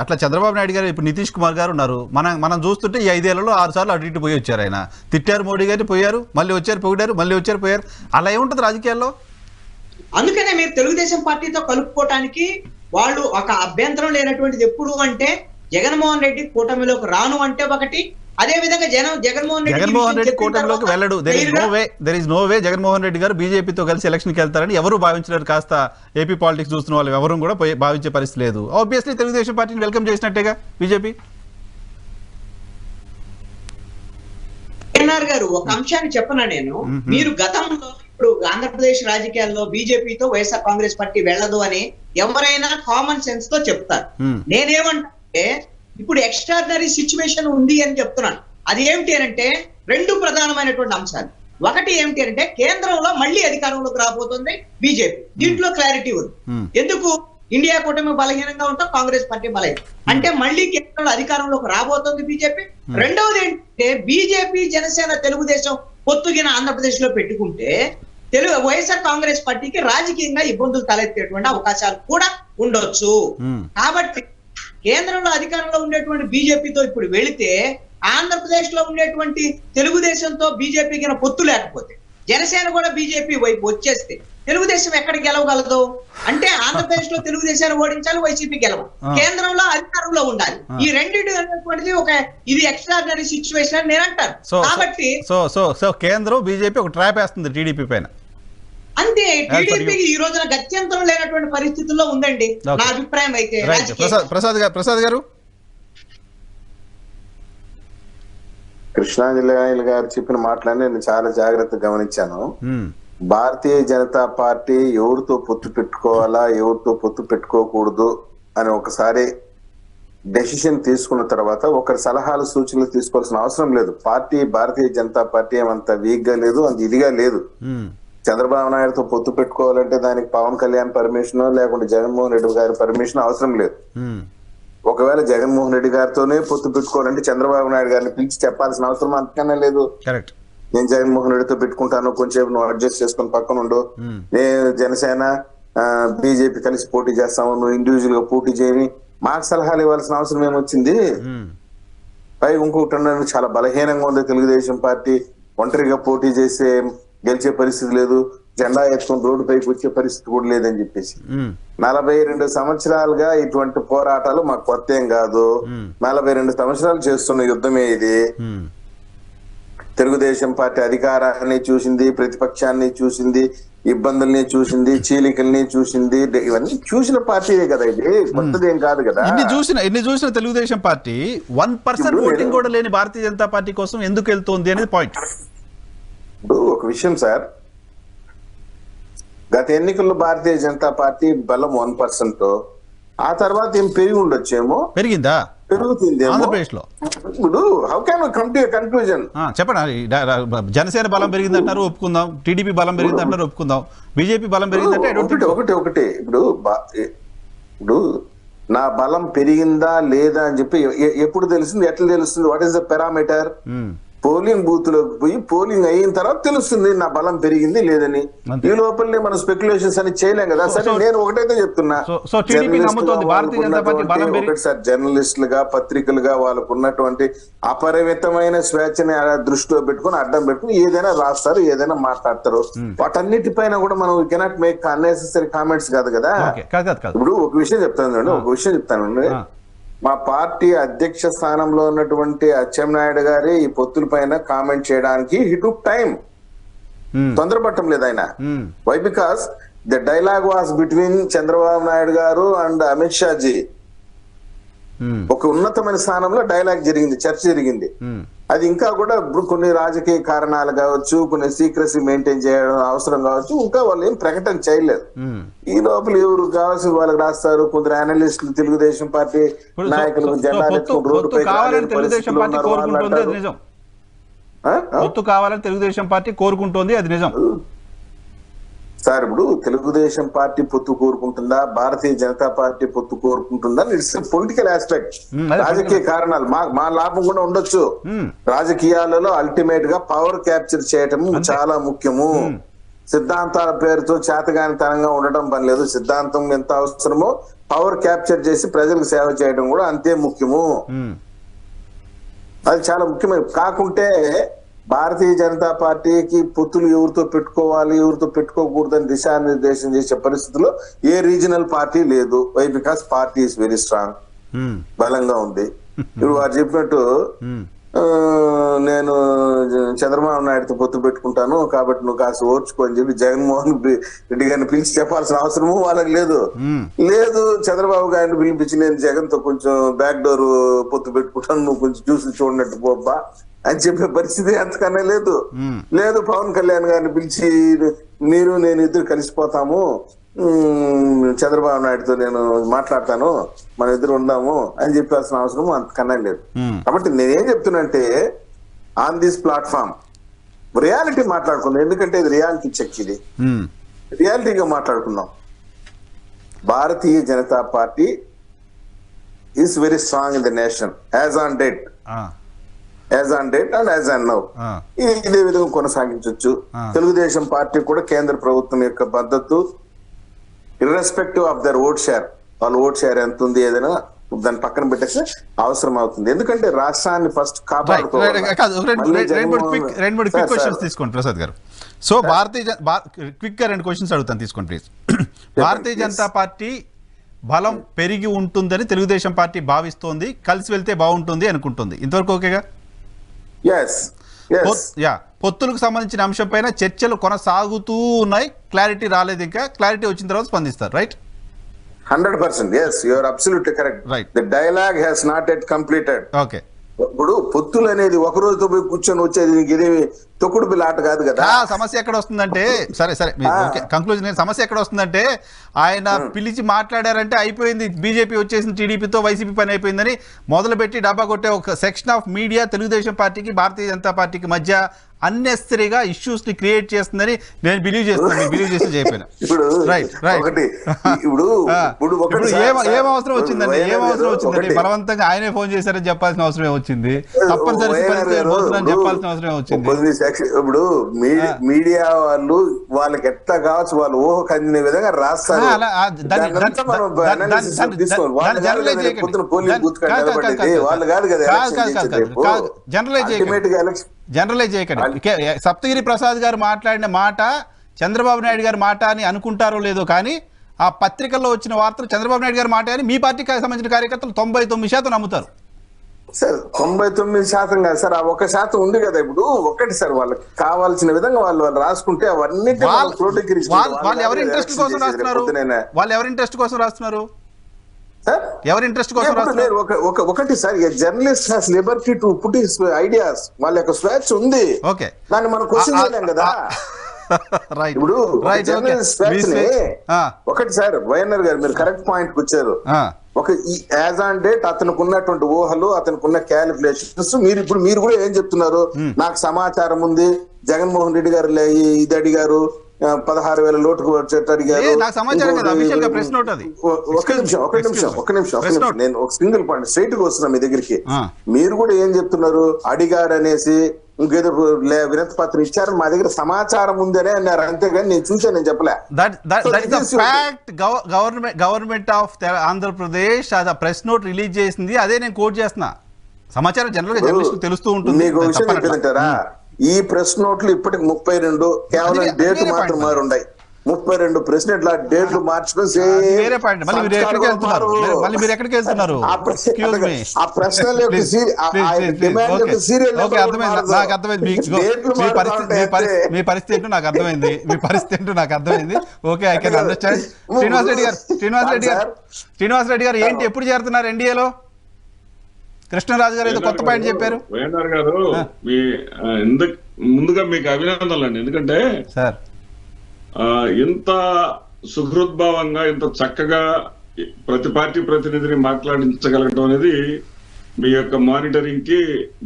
అట్లా చంద్రబాబు నాయుడు గారు ఇప్పుడు నితీష్ కుమార్ గారు ఉన్నారు. మనం చూస్తుంటే ఈ 5 ఏళ్లలో 6 సార్లు అటు ఇటు పోయి వచ్చారు. ఆయన తిట్టారు మోడీ గారిని, పోయారు, మళ్ళీ వచ్చారు, పొగిడారు, మళ్ళీ వచ్చారు, పోయారు. అలా ఏముంటది రాజకీయాల్లో? అందుకనే మీరు తెలుగుదేశం పార్టీతో కలుపుకోవటానికి వాళ్ళు ఒక అభ్యంతరం లేనటువంటిది ఎప్పుడు అంటే జగన్మోహన్ రెడ్డి కూటమిలోకి రాను అంటే ఒకటి, అదే విధంగా జగన్మోహన్ రెడ్డి కూటమిలోకి వెళ్ళడు. There is no way Jaganmohan Reddy గారు బీజేపీతో కలిసి ఎలక్షన్కి వెళ్తారని ఎవరు భావించలేరు. కాస్త ఏపీ పాలిటిక్స్ చూస్తున్న వాళ్ళు ఎవరు కూడా భావించే పరిస్థితి లేదు. ఆబ్వియస్లీ తెలుగుదేశం పార్టీని వెల్కమ్ చేసినట్టేగా బీజేపీ. ఎన్ఆర్ గారు ఒక అంశాన్ని చెప్పనా నేను, మీరు గతంలో ఇప్పుడు ఆంధ్రప్రదేశ్ రాజకీయాల్లో బీజేపీతో వైఎస్ఆర్ కాంగ్రెస్ పార్టీ వెళ్ళదు అని ఎవరైనా కామన్ సెన్స్ తో చెప్తారు. నేనేమంటే ఇప్పుడు ఎక్స్ట్రాడినరీ సిచ్యువేషన్ ఉంది అని చెప్తున్నాను. అది ఏమిటి అంటే 2 ప్రధానమైనటువంటి అంశాలు. ఒకటి ఏమిటి అంటే కేంద్రంలో మళ్ళీ అధికారంలోకి రాబోతుంది బీజేపీ. దీంట్లో క్లారిటీ ఉంది. ఎందుకు? ఇండియా కూటమి బలహీనంగా ఉంటాం, కాంగ్రెస్ పార్టీ బలహీనం అంటే మళ్ళీ కేంద్రంలో అధికారంలోకి రాబోతుంది బీజేపీ. రెండవది ఏంటంటే బీజేపీ, జనసేన, తెలుగుదేశం పొత్తుగిన ఆంధ్రప్రదేశ్ లో పెట్టుకుంటే వైఎస్ఆర్ కాంగ్రెస్ పార్టీకి రాజకీయంగా ఇబ్బందులు తలెత్తేటువంటి అవకాశాలు కూడా ఉండొచ్చు. కాబట్టి కేంద్రంలో అధికారంలో ఉండేటువంటి బీజేపీతో ఇప్పుడు వెళితే ఆంధ్రప్రదేశ్ లో ఉండేటువంటి తెలుగుదేశంతో బీజేపీకి పొత్తు లేకపోతే, జనసేన కూడా బీజేపీ వైపు వచ్చేస్తే తెలుగుదేశం ఎక్కడ గెలవగలదు? అంటే ఆంధ్రప్రదేశ్ లో తెలుగుదేశాన్ని ఓడించాలి, వైసీపీ గెలవాలి, కేంద్రంలో అధికారంలో ఉండాలి. ఈ రెండింటి అనేటువంటిది ఒక ఇది ఎక్స్ట్రాడినరీ సిచ్యువేషన్ అని నేను అంటాను. కాబట్టి కేంద్రం బీజేపీ ఒక ట్రాప్ వేస్తుంది టీడీపీ పైన. అంతే, టీడీపీకి ఈ రోజున గత్యంతరం లేనటువంటి పరిస్థితుల్లో ఉందండి నా అభిప్రాయం. అయితే ప్రసాద్ గారు, కృష్ణాంజలి గారు చెప్పిన మాటలన్నీ నేను చాలా జాగ్రత్తగా గమనించాను. భారతీయ జనతా పార్టీ ఎవరితో పొత్తు పెట్టుకోవాలా, ఎవరితో పొత్తు పెట్టుకోకూడదు అని ఒకసారి డెసిషన్ తీసుకున్న తర్వాత ఒకరి సలహాలు, సూచనలు తీసుకోవాల్సిన అవసరం లేదు. భారతీయ జనతా పార్టీ ఏమంత వీక్ గా లేదు, అంత ఇదిగా లేదు. చంద్రబాబు నాయుడుతో పొత్తు పెట్టుకోవాలంటే దానికి పవన్ కళ్యాణ్ పర్మిషన్ లేకుంటే జగన్మోహన్ రెడ్డి గారి పర్మిషన్ అవసరం లేదు. ఒకవేళ జగన్మోహన్ రెడ్డి గారితోనే పొత్తు పెట్టుకోవాలంటే చంద్రబాబు నాయుడు గారిని పిలిచి చెప్పాల్సిన అవసరం అంతకన్నా లేదు. నేను జగన్మోహన్ రెడ్డితో పెట్టుకుంటాను, కొంచెం నువ్వు అడ్జస్ట్ చేసుకుని పక్కన ఉండు, నేను జనసేన బీజేపీ కలిసి పోటీ చేస్తాము, నువ్వు ఇండివిజువల్ గా పోటీ చేయని మాకు సలహాలు ఇవ్వాల్సిన అవసరం ఏమొచ్చింది? పైగా ఇంకొకటి చాలా బలహీనంగా ఉంది తెలుగుదేశం పార్టీ, ఒంటరిగా పోటీ చేసే గెలిచే పరిస్థితి లేదు, జెండా ఎత్తుకుని రోడ్డు పైకి వచ్చే పరిస్థితి కూడా లేదని చెప్పేసి 42 సంవత్సరాలుగా ఇటువంటి పోరాటాలు మాకు కొత్త ఏం కాదు. 42 సంవత్సరాలు చేస్తున్న యుద్ధమే ఇది. తెలుగుదేశం పార్టీ అధికారాన్ని చూసింది, ప్రతిపక్షాన్ని చూసింది, ఇబ్బందుల్ని చూసింది, చీలికల్ని చూసింది, ఇవన్నీ చూసిన పార్టీయే కదా, ఇది కొత్తదేం కాదు కదా. ఎన్ని చూసిన తెలుగుదేశం పార్టీ 1% ఓటింగ్ కూడా లేని భారతీయ జనతా పార్టీ కోసం ఎందుకు వెళ్తోంది అనేది పాయింట్. ఇప్పుడు ఒక విషయం సార్, గత ఎన్నికల్లో భారతీయ జనతా పార్టీ బలం 1%, ఆ తర్వాత ఏం పెరిగి ఉండొచ్చేమో, పెరిగిందా? పెరుగుతుంది ఆంధ్రప్రదేశ్ లో. ఇప్పుడు how can we come to a conclusion? చెప్పండి. జనసేన బలం పెరిగింది అంటారు, ఒప్పుకుందాం. టీడీపీ బలం పెరిగింది అంటారు, ఒప్పుకుందాం. బీజేపీ బలం పెరిగిందంటే ఒకటి ఇప్పుడు నా బలం పెరిగిందా లేదా అని చెప్పి ఎప్పుడు తెలుస్తుంది, ఎట్లా తెలుస్తుంది? What is the parameter? Polling booth లోకి పోయి పోలింగ్ అయిన తర్వాత తెలుస్తుంది నా బలం పెరిగింది లేదని. ఈ లోపలనే మనం స్పెక్యులేషన్స్ అని చేయలేం కదా. సరే, నేను ఒకటైతే చెప్తున్నా, జర్నలిస్టులుగా, పత్రికలుగా వాళ్ళకు ఉన్నటువంటి అపరిమితమైన స్వేచ్ఛని దృష్టిలో పెట్టుకుని అడ్డం పెట్టుకుని ఏదైనా రాస్తారు, ఏదైనా మాట్లాడతారు. వాటన్నిటిపైన కూడా మనం కెనాట్ మేక్ అన్నెసెసరీ కామెంట్స్ కాదు కదా. ఇప్పుడు ఒక విషయం చెప్తానండి, మా పార్టీ అధ్యక్ష స్థానంలో ఉన్నటువంటి అచ్చెన్నాయుడు గారి ఈ పొత్తుల పైన కామెంట్ చేయడానికి హి టుక్ టైం. తొందరపడటం లేదు ఆయన. Why? Because the dialogue was between Chandrababu Naidu గారు అండ్ అమిత్ షా జీ. ఒక ఉన్నతమైన స్థానంలో డైలాగ్ జరిగింది, చర్చ జరిగింది. అది ఇంకా కూడా ఇప్పుడు కొన్ని రాజకీయ కారణాలు కావచ్చు, కొన్ని సీక్రసీ మెయింటైన్ చేయడం అవసరం కావచ్చు, ఇంకా వాళ్ళు ఏం ప్రకటన చేయలేదు. ఈ లోపల ఎవరు కావాల్సిన వాళ్ళకి రాస్తారు. కొందరు అనలిస్టులు తెలుగుదేశం పార్టీ నాయకులు జెండాలు ఎత్తుకుని రోడ్డుపైకి రాలేని పరిస్థితుల్లో ఉన్నారు వాళ్ళు అంటారు. పొత్తు కావాలని తెలుగుదేశం పార్టీ కోరుకుంటోంది, అది నిజం సార్. ఇప్పుడు తెలుగుదేశం పార్టీ పొత్తు కోరుకుంటుందా, భారతీయ జనతా పార్టీ పొత్తు కోరుకుంటుందా, ఇట్స్ పొలిటికల్ ఆస్పెక్ట్. రాజకీయ కారణాలు మా లాభం కూడా ఉండొచ్చు. రాజకీయాలలో అల్టిమేట్ గా పవర్ క్యాప్చర్ చేయటం చాలా ముఖ్యము. సిద్ధాంతాల పేరుతో చేతగానితనంగా ఉండటం పని లేదు. సిద్ధాంతం ఎంత అవసరమో పవర్ క్యాప్చర్ చేసి ప్రజలకు సేవ చేయడం కూడా అంతే ముఖ్యము. అది చాలా ముఖ్యమైన. కాకుంటే భారతీయ జనతా పార్టీకి పొత్తులు ఎవరితో పెట్టుకోవాలి, ఎవరితో పెట్టుకోకూడదని దిశానిర్దేశం చేసే పరిస్థితుల్లో ఏ రీజనల్ పార్టీ లేదు. Why because party is very strong, బలంగా ఉంది. ఇప్పుడు వారు చెప్పినట్టు నేను చంద్రబాబు నాయుడుతో పొత్తు పెట్టుకుంటాను కాబట్టి నువ్వు కాస్త ఓర్చుకో అని చెప్పి జగన్మోహన్ రెడ్డి గారిని పిలిచి చెప్పాల్సిన అవసరము వాళ్ళకి లేదు. చంద్రబాబు గారిని పిలిపించి నేను జగన్ తో కొంచెం బ్యాక్ డోర్ పొత్తు పెట్టుకుంటాను, నువ్వు కొంచెం చూసి చూడనట్టు పోబ్బా అని చెప్పే పరిస్థితి అంతకన్నా లేదు. పవన్ కళ్యాణ్ గారిని పిలిచి మీరు నేను ఇద్దరు కలిసిపోతాము, చంద్రబాబు నాయుడుతో నేను మాట్లాడతాను, మన ఇద్దరు ఉందాము అని చెప్పాల్సిన అవసరం అంతకన్నా లేదు. కాబట్టి నేనేం చెప్తున్నంటే ఆన్ దిస్ ప్లాట్ఫామ్ రియాలిటీ మాట్లాడుకుందాం. ఎందుకంటే ఇది రియాలిటీ చెక్, ఇది రియాలిటీగా మాట్లాడుకుందాం. Bharatiya Janata Party is very strong in the nation as on date and as on now. ఇదే విధంగా కొనసాగించవచ్చు. తెలుగుదేశం పార్టీ కూడా కేంద్ర ప్రభుత్వం యొక్క మద్దతు irrespective of their vote share, వాళ్ళ ఓట్ షేర్ ఎంత ఉంది ఏదైనా దాన్ని పక్కన పెట్టేస్తే అవసరం అవుతుంది. ఎందుకంటే రాష్ట్రాన్ని ఫస్ట్ కాపాడుకోవాలి. తీసుకోండి ప్రసాద్ గారు. సో క్విక్ గా 2 క్వశ్చన్స్ అడుగుతాను, తీసుకోండి ప్లీజ్. భారతీయ జనతా పార్టీ బలం పెరిగి ఉంటుందని తెలుగుదేశం పార్టీ భావిస్తోంది, కలిసి వెళ్తే బాగుంటుంది అనుకుంటుంది. ఇంతవరకు ఓకేగా? పొత్తులకు సంబంధించిన అంశం పైన చర్చలు కొనసాగుతూ ఉన్నాయి, క్లారిటీ రాలేదు. ఇంకా క్లారిటీ వచ్చిన తర్వాత స్పందిస్తారు, right? 100%. yes, you are absolutely correct. Right. The dialogue has not yet completed. Okay. ఇప్పుడు పొత్తులు అనేది ఒక రోజుతో పోయి కూర్చొని వచ్చేది ఇదేమి తొక్కుడు బిల్ల ఆట కాదు కదా. సమస్య ఎక్కడ వస్తుందంటే, సరే కంక్లూజన్, సమస్య ఎక్కడ వస్తుందంటే ఆయన పిలిచి మాట్లాడారంటే అయిపోయింది, బీజేపీ వచ్చేసింది, టీడీపీతో వైసీపీ పని అయిపోయిందని మొదలుపెట్టి డబ్బా కొట్టే ఒక సెక్షన్ ఆఫ్ మీడియా తెలుగుదేశం పార్టీకి భారతీయ జనతా పార్టీకి మధ్య అన్నెసరీగా ఇష్యూస్ ని క్రియేట్ చేస్తుందని నేను బిలీవ్ చేస్తున్నాను. బిలీవ్ చేసి చెప్పాను. ఏం అవసరం వచ్చిందండి? బలవంతంగా ఆయనే ఫోన్ చేశారని చెప్పాల్సిన అవసరం వచ్చింది, తప్పనిసరి చెప్పాల్సిన అవసరం వచ్చింది. ఇప్పుడు మీడియా వాళ్ళు వాళ్ళకి ఎట్లా కావచ్చు, వాళ్ళు ఊహ కందిన విధంగా రాస్తారు. వాళ్ళు కాదు కదా జనరలైజ్ చేయకండి. సప్తగిరి ప్రసాద్ గారు మాట్లాడిన మాట చంద్రబాబు నాయుడు గారి మాట అని అనుకుంటారో లేదో, కానీ ఆ పత్రికల్లో వచ్చిన వార్తలు చంద్రబాబు నాయుడు గారి మాట అని మీ పార్టీకి సంబంధించిన కార్యకర్తలు 99% నమ్ముతారు. సార్ 99% కాదు సార్, ఆ 1% ఉంది కదా. ఇప్పుడు ఒకటి సార్, వాళ్ళకి కావాల్సిన విధంగా వాళ్ళు రాసుకుంటే అవన్నీ వాళ్ళు ఎవరి ఇంట్రెస్ట్ కోసం రాస్తున్నారు? ఎవరి ఇంట్రెస్ట్ కోసం రాస్తున్నారు? ఒకటి sir, journalist has Liberty to put his ideas. వాళ్ళ యొక్క స్వేచ్ఛ ఉంది, దాన్ని మనం క్వశ్చన్ చేయలేం కదా. ఇప్పుడు ఒకటి సార్, వైఎన్ఆర్ గారు మీరు కరెక్ట్ పాయింట్ కి వచ్చారు. ఒక యాజ్ ఆన్ డేట్ అతనికి ఉన్నటువంటి ఊహలు, అతనికి ఉన్న క్యాలిక్యులేషన్స్, మీరు కూడా ఏం చెప్తున్నారు? నాకు సమాచారం ఉంది, జగన్మోహన్ రెడ్డి గారు ఇది అడిగారు, 16,000 లోటుకు అడిగారు. ఒక నిమిషం నేను ఒక సింగిల్ పాయింట్ స్ట్రైట్ గా వస్తున్నా మీ దగ్గరికి. మీరు కూడా ఏం చెప్తున్నారు? అడిగారు అనేసి ఇంకేదో వినతి పత్రం ఇచ్చారని మా దగ్గర సమాచారం ఉందనే అన్నారు, అంతేగాని నేను చూసాను, నేను చెప్పలే. గవర్నమెంట్ ఆఫ్ ఆంధ్రప్రదేశ్ అది ప్రెస్ నోట్ రిలీజ్ చేసింది, అదే నేను కోట్ చేస్తున్నా. సమాచారం జనరల్ గా జర్నలిస్ట్ తెలుస్తూ ఉంటుంది. మీకు విషయం చెప్పింటారా? ఈ ప్రెస్ నోట్లు ఇప్పటికి 32 కేవలం డేట్లు మాత్రం మారుండాయి. 32 ప్రెసిడెంట్ల డేట్లు మార్చుకొని మీ పరిస్థితి ఏంటో నాకు అర్థమైంది. Okay, I can understand. Srinivas Reddy గారు ఏంటి, ఎప్పుడు చేరుతున్నారు ఎన్డీఏలో? కృష్ణరాజు గారు ఏదో కొత్త పాయింట్ చెప్పారు. వైఎన్ఆర్ గారు మీ ముందుగా మీకు అభినందనలు అండి. ఎందుకంటే సార్ ఇంత సుహృద్భావంగా ఇంత చక్కగా ప్రతి పార్టీ ప్రతినిధిని మాట్లాడించగలగడం అనేది మీ యొక్క మానిటరింగ్ కి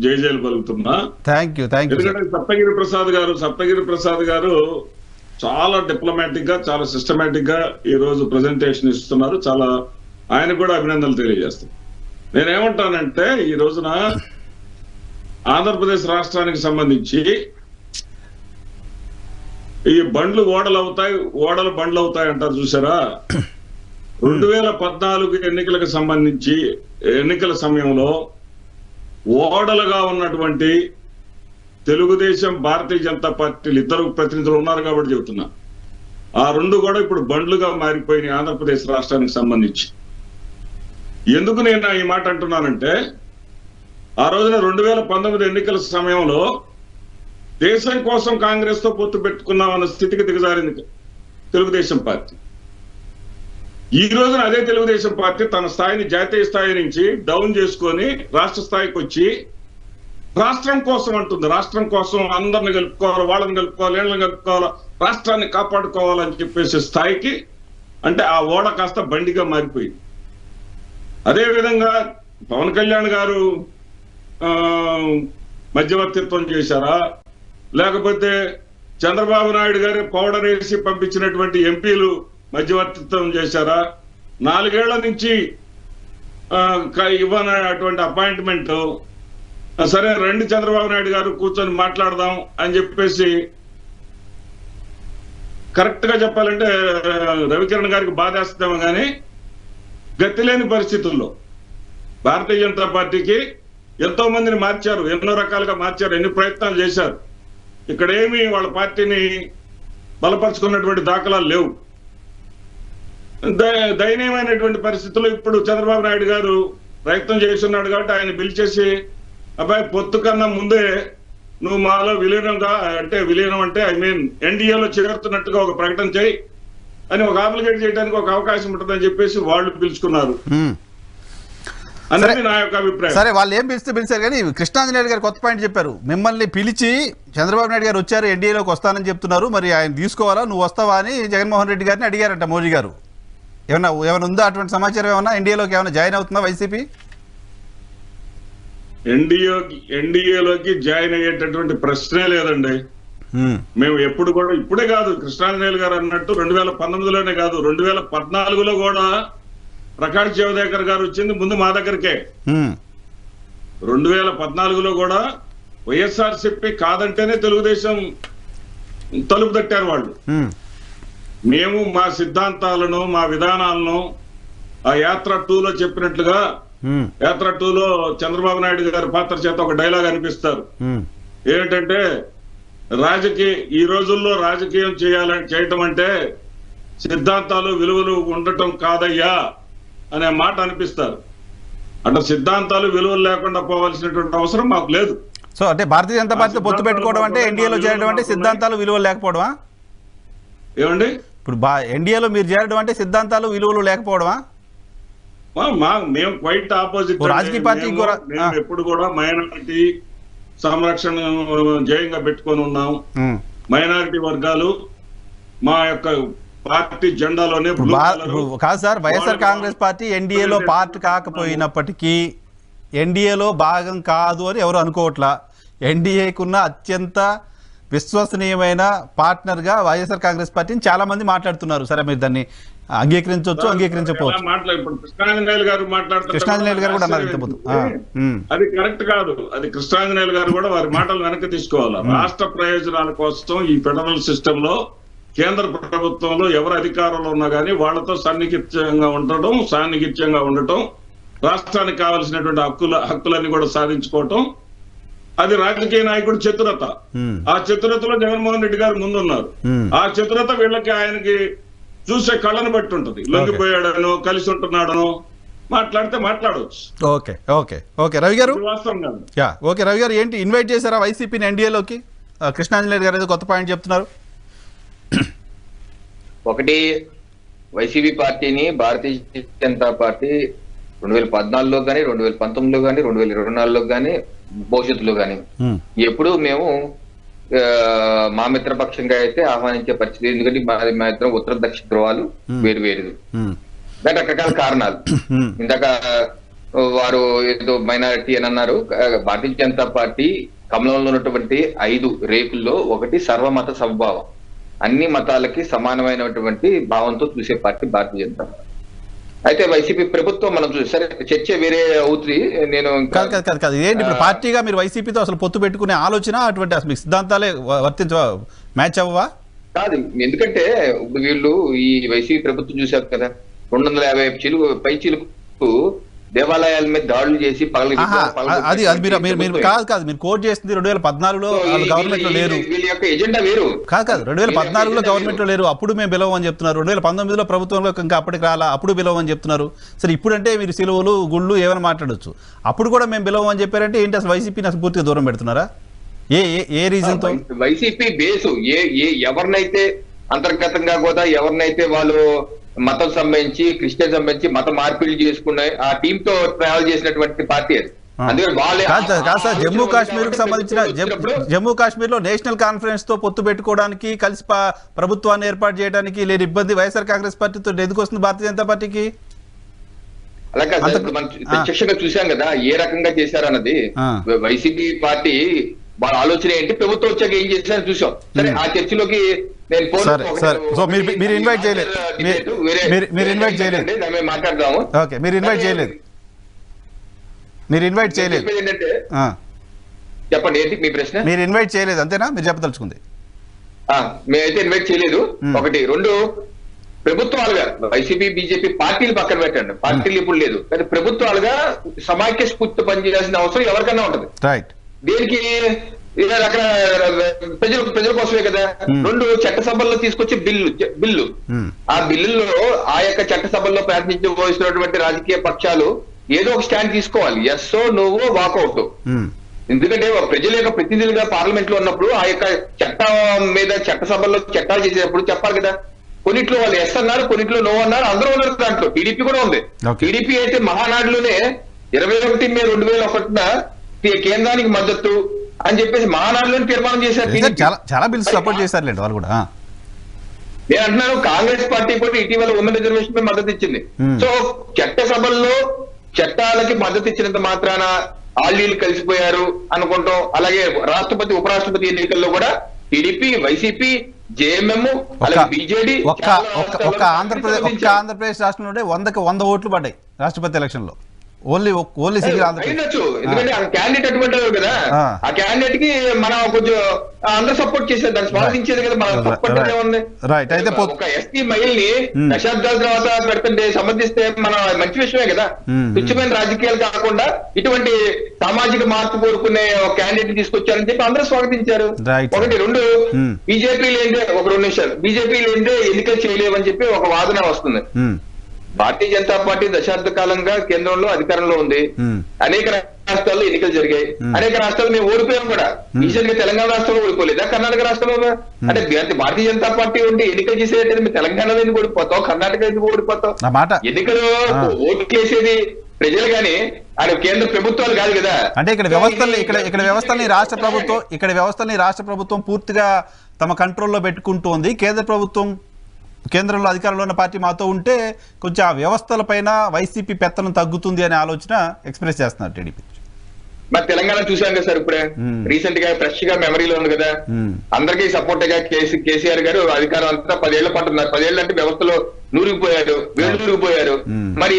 జయజయలు పలుకుతున్నా. Thank you. ఎందుకంటే సప్తగిరి ప్రసాద్ గారు చాలా డిప్లొమాటిక్ గా చాలా సిస్టమేటిక్ గా ఈ రోజు ప్రజెంటేషన్ ఇస్తున్నారు. చాలా ఆయన కూడా అభినందనలు తెలియజేస్తాను. నేనేమంటానంటే ఈ రోజున ఆంధ్రప్రదేశ్ రాష్ట్రానికి సంబంధించి ఈ బండ్లు ఓడలు బండ్లు అవుతాయి అంటారు చూసారా. 2014 ఎన్నికలకు సంబంధించి ఎన్నికల సమయంలో ఓడలుగా ఉన్నటువంటి తెలుగుదేశం భారతీయ జనతా పార్టీలు ఇద్దరు ప్రతినిధులు ఉన్నారు కాబట్టి చెబుతున్నా. ఆ రెండు కూడా ఇప్పుడు బండ్లుగా మారిపోయినాయి ఆంధ్రప్రదేశ్ రాష్ట్రానికి సంబంధించి. ఎందుకు నేను ఈ మాట అంటున్నానంటే ఆ రోజున 2019 ఎన్నికల సమయంలో దేశం కోసం కాంగ్రెస్ తో పొత్తు పెట్టుకున్నామన్న స్థితికి దిగజారింది తెలుగుదేశం పార్టీ. ఈ రోజున అదే తెలుగుదేశం పార్టీ తన స్థాయిని జాతీయ స్థాయి నుంచి డౌన్ చేసుకొని రాష్ట్ర స్థాయికి వచ్చి రాష్ట్రం కోసం అంటుంది. రాష్ట్రం కోసం అందరిని కలుపుకోవాలి, వాళ్ళని కలుపుకోవాలి, వీళ్ళని కలుపుకోవాలి, రాష్ట్రాన్ని కాపాడుకోవాలని చెప్పేసి స్థాయికి అంటే ఆ ఓడ కాస్త బండిగా మారిపోయింది. అదే విధంగా పవన్ కళ్యాణ్ గారు మధ్యవర్తిత్వం చేశారా, లేకపోతే చంద్రబాబు నాయుడు గారు పౌడర్ వేసి పంపించినటువంటి ఎంపీలు మధ్యవర్తిత్వం చేశారా, 4 ఏళ్ల నుంచి ఇవ్వనటువంటి అపాయింట్మెంట్ సరే రండి చంద్రబాబు నాయుడు గారు కూర్చొని మాట్లాడదాం అని చెప్పేసి కరెక్ట్ గా చెప్పాలంటే రవికిరణ్ గారికి బాధేస్తామో కానీ గతి లేని పరిస్థితుల్లో భారతీయ జనతా పార్టీకి ఎంతో మందిని మార్చారు, ఎన్నో రకాలుగా మార్చారు, ఎన్ని ప్రయత్నాలు చేశారు. ఇక్కడేమి వాళ్ళ పార్టీని బలపరుచుకున్నటువంటి దాఖలాలు లేవు. దయనీయమైనటువంటి పరిస్థితుల్లో ఇప్పుడు చంద్రబాబు నాయుడు గారు ప్రయత్నం చేస్తున్నాడు కాబట్టి ఆయన పిలిచేసి అబ్బాయి పొత్తు కన్నా ముందే నువ్వు మాలో విలీనం అంటే ఐ మీన్ ఎన్డీఏలో చేరుతున్నట్టుగా ఒక ప్రకటన చేయి అని ఒక అప్లికేట్ చేయడానికి ఒక అవకాశం ఉంటుందని చెప్పేసి వాళ్ళు పిలుచుకున్నారు అనేది నా యొక్క అభిప్రాయం. సరే వాళ్ళు ఏం పిలిచారు కానీ కృష్ణాంజనేయులు గారు కొత్త పాయింట్ చెప్పారు. మిమ్మల్ని పిలిచి చంద్రబాబు నాయుడు గారు వచ్చారు, ఎన్డీఏలోకి వస్తానని చెప్తున్నారు, మరి ఆయన తీసుకోవాలా, నువ్వు వస్తావా అని జగన్మోహన్ రెడ్డి గారిని అడిగారంట మోడీ గారు. ఏమన్నా ఉందా అటువంటి సమాచారం? ఏమన్నా ఎన్డీఏలోకి ఏమైనా జాయిన్ అవుతుందా వైసీపీ? ఎన్డీఏలోకి జాయిన్ అయ్యేటటువంటి ప్రశ్నే లేదండి. మేము ఎప్పుడు కూడా ఇప్పుడే కాదు, కృష్ణాంజనేయులు గారు అన్నట్టు 2019లోనే కాదు, 2014లో కూడా ప్రకాష్ జవదేకర్ గారు వచ్చింది ముందు మా దగ్గరకే. 2014లో కూడా వైఎస్ఆర్సీపీ కాదంటేనే తెలుగుదేశం తలుపు తట్టారు వాళ్ళు. మేము మా సిద్ధాంతాలను మా విధానాలను ఆ యాత్ర 2లో చెప్పినట్లుగా యాత్ర 2లో చంద్రబాబు నాయుడు గారి పాత్ర చేత ఒక డైలాగ్ అనిపిస్తారు. ఏంటంటే ఈ రోజుల్లో రాజకీయం చేయటం అంటే సిద్ధాంతాలు విలువలు ఉండటం కాదయ్యా అనే మాట అనిపిస్తారు. అంటే సిద్ధాంతాలు విలువలు లేకుండా పోవాల్సినటువంటి అవసరం మాకు లేదు. సో అంటే భారతీయ జనతా పార్టీ పొత్తు పెట్టుకోవడం అంటే ఎన్డీఏలో చేరడం అంటే సిద్ధాంతాలు విలువలు లేకపోవడమా? ఏమండి ఇప్పుడు ఎన్డీఏలో మీరు చేరడం అంటే సిద్ధాంతాలు విలువలు లేకపోవడమా? మేము క్వైట్ ఆపోజిట్. రాజకీయ పార్టీ ఎప్పుడు కూడా మైనారిటీ సంరక్షణ జయంగా పెట్టుకొని ఉన్నాం. మైనారిటీ వర్గాలు మా యొక్క పార్టీ జెండాలోనే కాదు సార్. వైఎస్ఆర్ కాంగ్రెస్ పార్టీ ఎన్డీఏలో పార్ట్ కాకపోయినప్పటికీ ఎన్డీఏలో భాగం కాదు అని ఎవరు అనుకోవట్లా. ఎన్డీఏకున్న అత్యంత విశ్వసనీయమైన పార్ట్నర్గా వైఎస్ఆర్ కాంగ్రెస్ పార్టీని చాలా మంది మాట్లాడుతున్నారు. సరే మీరు దాన్ని అంగీకరించవచ్చు, అంగీకరించకపోవచ్చు. కృష్ణాంజనేయులు గారు కూడా అన్నారు ఇంతకుముందు. అది కరెక్ట్ కాదు. అది కృష్ణాంజనేయులు గారు కూడా వారి మాటలు వెనక్కి తీసుకోవాలి. రాష్ట్ర ప్రయోజనాల కోసం ఈ ఫెడరల్ సిస్టమ్ లో కేంద్ర ప్రభుత్వంలో ఎవరు అధికారంలో ఉన్నా కానీ వాళ్లతో సాన్నిహిత్యంగా ఉండటం, రాష్ట్రానికి కావాల్సినటువంటి హక్కులన్నీ కూడా సాధించుకోవటం, అది రాజకీయ నాయకుడు చతురత. ఆ చతురతలో జగన్మోహన్ రెడ్డి గారు ముందున్నారు. ఆ చతురత వీళ్ళకి ఆయనకి చూసే కళ్ళను బట్టి ఉంటుంది. లొంగిపోయాడనో కలిసి ఉంటున్నాడనో మాట్లాడితే మాట్లాడవచ్చు. ఓకే ఓకే ఓకే రవి గారు, ఓకే రవి గారు, ఏంటి ఇన్వైట్ చేశారా వైసీపీని ఎన్డీఏలోకి? కృష్ణాంజనేయులు గారు ఏదో కొత్త పాయింట్ చెప్తున్నారు. ఒకటి, వైసీపీ పార్టీని భారతీయ జనతా పార్టీ 2014లో కానీ 2019లో కానీ 2024లో కానీ భవిష్యత్తులో కానీ ఎప్పుడు మేము మా మిత్రపక్షంగా అయితే ఆహ్వానించే పరిస్థితి. ఎందుకంటే మా ఇద్దరం ఉత్తర దక్షిణ ధ్రువాలు వేరు వేరు, దాని రకరకాల కారణాలు. ఇందాక వారు ఏదో మైనారిటీ అని అన్నారు. భారతీయ జనతా పార్టీ కమలంలో ఉన్నటువంటి 5 రేకుల్లో ఒకటి సర్వమత సమభావం, అన్ని మతాలకి సమానమైనటువంటి భావంతో చూసే పార్టీ భారతీయ జనతా పార్టీ. అయితే వైసీపీ ప్రభుత్వం మనం చూసి సరే చర్చ వేరే అవుతుంది. నేను కాదు ఏంటి ఇప్పుడు పార్టీగా మీరు వైసీపీతో అసలు పొత్తు పెట్టుకునే ఆలోచన అటువంటి అసలు మీ సిద్ధాంతాలే మ్యాచ్ అవ్వవా? కాదు, ఎందుకంటే వీళ్ళు ఈ వైసీపీ ప్రభుత్వం చూశారు కదా, 250 పై చిలుకు దేవాలయాల మీద దాడులు చేసి అది కాదు మీరు కోట్ చేస్తుంది 2014లో గవర్నమెంట్ లో లేరు, వీళ్ళ యొక్క ఎజెండా వేరు. కాదు 2014లో గవర్నమెంట్ లో లేరు, అప్పుడు మేము పిలవమని చెప్తున్నారు. 2019లో ప్రభుత్వంలో ఇంకా అప్పటికి రాలా, అప్పుడు పిలవమని చెప్తున్నారు. సరే ఇప్పుడంటే మీరు సిలువలు గుళ్ళు ఏమైనా మాట్లాడొచ్చు, అప్పుడు కూడా మేము పిలవమని చెప్పారంటే ఏంటి అసలు వైసీపీని అసలు పూర్తిగా దూరం పెడుతున్నారా? ఏ రీజన్ తో? వైసీపీ బేసు ఎవరినైతే అంతర్గతంగా కూడా ఎవరినైతే వాళ్ళు మతం సంబంధించి క్రిస్టియన్ సంబంధించి మత మార్పిడి చేసుకున్న ఆ టీమ్ తో ట్రావెల్ చేసినటువంటి పార్టీ అది. అందుకని వాళ్ళే జమ్మూ కాశ్మీర్ కు సంబంధించిన జమ్మూ కాశ్మీర్ లో నేషనల్ కాన్ఫరెన్స్ తో పొత్తు పెట్టుకోవడానికి కలిసి ప్రభుత్వాన్ని ఏర్పాటు చేయడానికి లేని ఇబ్బంది వైఎస్ఆర్ కాంగ్రెస్ పార్టీతో ఎందుకు వస్తుంది భారతీయ జనతా పార్టీకి? అలాగే మనం ప్రత్యక్షంగా చూసాం కదా ఏ రకంగా చేశారన్నది. వైసీపీ పార్టీ వాళ్ళ ఆలోచన ఏంటి, ప్రభుత్వం వచ్చాక ఏం చేశారని చూసాం. సరే ఆ చర్చలోకి మీరు ఇన్వైట్ చేయలేదు, మాట్లాడదాము. మీరు ఇన్వైట్ చేయలేదు ఏంటంటే చెప్పండి, ఏంటి మీ ప్రశ్న? మీరు ఇన్వైట్ చేయలేదు అంతేనా? మీరు చెప్పదలుచుకుంది. మేమైతే ఇన్వైట్ చేయలేదు. ఒకటి. రెండు, ప్రభుత్వాలుగా వైసీపీ బీజేపీ పార్టీలు పక్కన పెట్టండి, పార్టీలు ఇప్పుడు లేదు, కానీ ప్రభుత్వాలుగా సమాఖ్య స్ఫూర్తి పనిచేయాల్సిన అవసరం ఎవరికైనా ఉంటుంది. రైట్. దేనికి? అక్కడ ప్రజల కోసమే కదా. రెండు, చట్టసభల్లో తీసుకొచ్చి బిల్లు ఆ బిల్లుల్లో ఆ యొక్క చట్టసభల్లో ప్రాతినిధ్యం రాజకీయ పక్షాలు ఏదో ఒక స్టాండ్ తీసుకోవాలి. So no walkout. ఎందుకంటే ప్రజల యొక్క ప్రతినిధులుగా పార్లమెంట్ లో ఉన్నప్పుడు ఆ యొక్క చట్టం మీద చట్టసభల్లో చట్టాలు చేసేటప్పుడు చెప్పాలి కదా. కొన్నిట్లో వాళ్ళు ఎస్ అన్నారు, కొన్నిట్లో నో అన్నారు, అందరూ ఉన్నారు దాంట్లో. టీడీపీ కూడా ఉంది. టీడీపీ అయితే మహానాడులోనే 21 మే 2001 కేంద్రానికి మద్దతు అని చెప్పేసి మహానాడులో తీర్మానం చేశారు. చాలా బిల్స్ సపోర్ట్ చేశారులేండి వాళ్ళు కూడా. నేను అంటున్నాను, కాంగ్రెస్ పార్టీ కూడా ఇటీవల ఉమెన్ రిజర్వేషన్ పై మద్దతు ఇచ్చింది. సో చట్టసభల్లో చట్టాలకి మద్దతు ఇచ్చినంత మాత్రాన ఆళ్ళీలు కలిసిపోయారు అనుకుంటాం. అలాగే రాష్ట్రపతి ఉపరాష్ట్రపతి ఎన్నికల్లో కూడా టీడీపీ, వైసీపీ, జేఎంఎం, అలాగే బీజేడీ ఒక్క ఆంధ్రప్రదేశ్ రాష్ట్రంలో 100 ఓట్లు పడ్డాయి రాష్ట్రపతి ఎలక్షన్ లో. ఓన్లీ అయ్యొచ్చు, ఎందుకంటే ఆ క్యాండిడేట్ అటువంటి కదా. ఆ క్యాండిడేట్ కి మనం కొంచెం అందరూ సపోర్ట్ చేసేది, దాన్ని స్వాగతించేది కదా. మనం సపోర్ట్ ఏముంది? ఒక ఎస్టీ మహిళని దశాబ్దాల తర్వాత పెడుతుంటే సమర్థిస్తే మన మంచి విషయమే కదా. తుచ్చమైన రాజకీయాలు కాకుండా ఇటువంటి సామాజిక మార్పు కోరుకునే ఒక క్యాండిడేట్ తీసుకొచ్చారని చెప్పి అందరూ స్వాగతించారు. ఒకటి. రెండు, బీజేపీ లేదే ఒక 2 నిమిషాలు బీజేపీ లేదే ఎన్నికలు చేయలేవని చెప్పి ఒక వాదన వస్తుంది. భారతీయ జనతా పార్టీ దశాబ్ద కాలంగా కేంద్రంలో అధికారంలో ఉంది. అనేక రాష్ట్రాల్లో ఎన్నికలు జరిగాయి. అనేక రాష్ట్రాలు మేము ఓడిపోయాం కూడా. రీసెంట్ గా తెలంగాణ రాష్ట్రంలో ఓడిపోలేదా? కర్ణాటక రాష్ట్రంలో అంటే భారతీయ జనతా పార్టీ ఉండి ఎన్నికలు చేసేది మేము తెలంగాణలో ఎందుకు ఓడిపోతాం, కర్ణాటక ఎందుకు ఓడిపోతాం? ఎన్నికలు ఓట్లు చేసేది ప్రజలు గాని అది కేంద్ర ప్రభుత్వాలు కాదు కదా. అంటే ఇక్కడ వ్యవస్థల్ని రాష్ట్ర ప్రభుత్వం పూర్తిగా తమ కంట్రోల్లో పెట్టుకుంటోంది. కేంద్రంలో అధికారంలో ఉన్న పార్టీ మాతో ఉంటే కొంచెం ఆ వ్యవస్థల పైన వైసీపీ పెత్తనం తగ్గుతుంది అనే ఆలోచన ఎక్స్ప్రెస్ చేస్తున్నారు టీడీపీ. మరి తెలంగాణ చూసాం కదా సార్, ఇప్పుడే రీసెంట్ గా ఫ్రెష్ గా మెమరీలో ఉంది కదా. అందరికీ సపోర్ట్ గా కేసీఆర్ గారు అధికారం అంతా 10 ఏళ్ల పాటు ఉన్నారు. 10 ఏళ్ళు అంటే వ్యవస్థలో నూరిగిపోయారు, నూరిగిపోయారు. మరి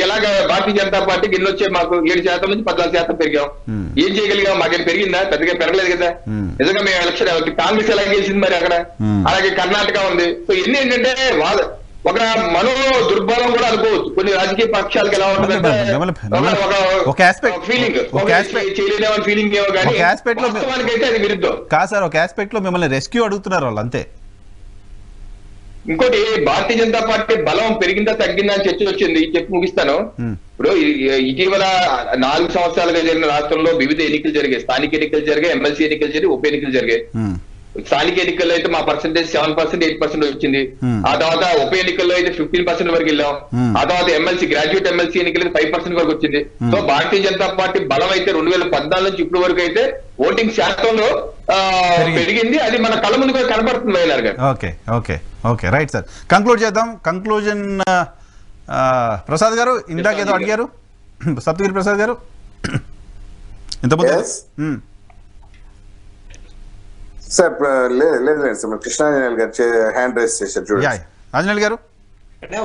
ఎలాగ భారతీయ జనతా పార్టీకి ఎన్ని వచ్చే? మాకు 7% నుంచి 14% పెరిగాం. ఏం చేయగలిగాం? మాకేం పెరిగిందా? పెద్దగా పెరగలేదు కదా. నిజంగా మేము ఎలక్షన్ కాంగ్రెస్ ఎలా గెలిచింది మరి అక్కడ. అలాగే కర్ణాటక ఉంది. సో ఇన్ని ఏంటంటే ఒక మనో దుర్బలం కూడా అనుకోవచ్చు. కొన్ని రాజకీయ పక్షాలకు ఎలా ఉంటుందంటే చేయలేని ఫీలింగ్ ఏమో, కానీ వాస్తవానికైతే అది విరుద్ధం కాదు సార్. ఒక ఆస్పెక్ట్ లో మిమ్మల్ని రెస్క్యూ అడుగుతున్నారు వాళ్ళు అంతే. ఇంకోటి, భారతీయ జనతా పార్టీ బలం పెరిగిందా తగ్గిందా అని చర్చ వచ్చింది. చెప్పి ముగిస్తాను. ఇప్పుడు ఇటీవల 4 సంవత్సరాలుగా జరిగిన రాష్ట్రంలో వివిధ ఎన్నికలు జరిగాయి. స్థానిక ఎన్నికలు జరిగాయి, ఎమ్మెల్సీ ఎన్నికలు జరిగాయి, ఉప ఎన్నికలు జరిగాయి. స్థానిక ఎన్నికల్లో అయితే మా పర్సెంటేజ్ 7%, 8% వచ్చింది. ఆ తర్వాత ఉప ఎన్నికల్లో అయితే 15% వరకు వెళ్ళాం. ఆ తర్వాత ఎమ్మెల్సీ, గ్రాడ్యుయేట్ ఎమ్మెల్సీ ఎన్నికలకి 5% వరకు వచ్చింది. సో భారతీయ జనతా పార్టీ బలం అయితే 2014 నుంచి ఇప్పటి వరకు అయితే ఓటింగ్ శాతంలో పెరిగింది. అది మన కళ్ళ ముందు కూడా కనబడుతుంది వైఎల్ఆర్ గారు. Okay okay okay right sir, conclude చేద్దాం. కంక్లూజన్ ప్రసాద్ గారు ఇందాక ఏదో అడిగారు, సప్తగిరి ప్రసాద్ గారు ఇంతకుముందు. సార్ లేదు సార్, కృష్ణాంజనేయులు గారు హ్యాండ్ రైస్ చేశారు చూడండి. ఆంజనేయులు గారు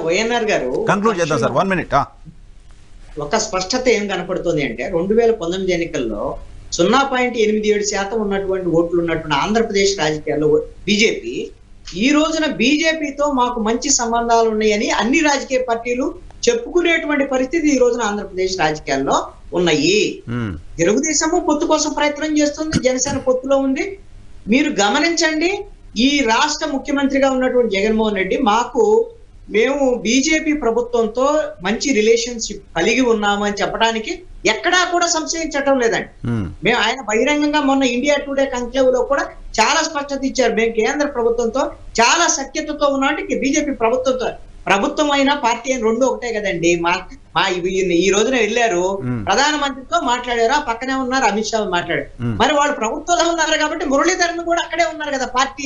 వైఎన్ఆర్ గారు కంక్లూడ్ చేద్దాం సార్, 1 minute. ఒక స్పష్టత ఏం కనపడుతుంది అంటే 2019 ఎన్నికల్లో 0.87% ఉన్నటువంటి ఓట్లు ఉన్నటువంటి ఆంధ్రప్రదేశ్ రాజకీయాల్లో బీజేపీ ఈ రోజున బీజేపీతో మాకు మంచి సంబంధాలు ఉన్నాయని అన్ని రాజకీయ పార్టీలు చెప్పుకునేటువంటి పరిస్థితి ఈ రోజున ఆంధ్రప్రదేశ్ రాజకీయాల్లో ఉన్నాయి. తెలుగుదేశము పొత్తు కోసం ప్రయత్నం చేస్తుంది, జనసేన పొత్తులో ఉంది. మీరు గమనించండి, ఈ రాష్ట్ర ముఖ్యమంత్రిగా ఉన్నటువంటి జగన్మోహన్ రెడ్డి మేము బీజేపీ ప్రభుత్వంతో మంచి రిలేషన్షిప్ కలిగి ఉన్నాము అని చెప్పడానికి ఎక్కడా కూడా సంశయించటం లేదండి. మేము ఆయన బహిరంగంగా మొన్న ఇండియా టుడే కంక్లేవ్ లో కూడా చాలా స్పష్టత ఇచ్చారు. మేము కేంద్ర ప్రభుత్వంతో చాలా సఖ్యతతో ఉన్నామంటే బీజేపీ ప్రభుత్వం అయినా పార్టీ అయినా రెండు ఒకటే కదండి. ఈ రోజున వెళ్ళారు, ప్రధానమంత్రితో మాట్లాడారు, ఆ పక్కనే ఉన్నారు అమిత్ షా మాట్లాడారు. మరి వాళ్ళు ప్రభుత్వంలో ఉన్నారు కాబట్టి మురళీధరన్ కూడా అక్కడే ఉన్నారు కదా, పార్టీ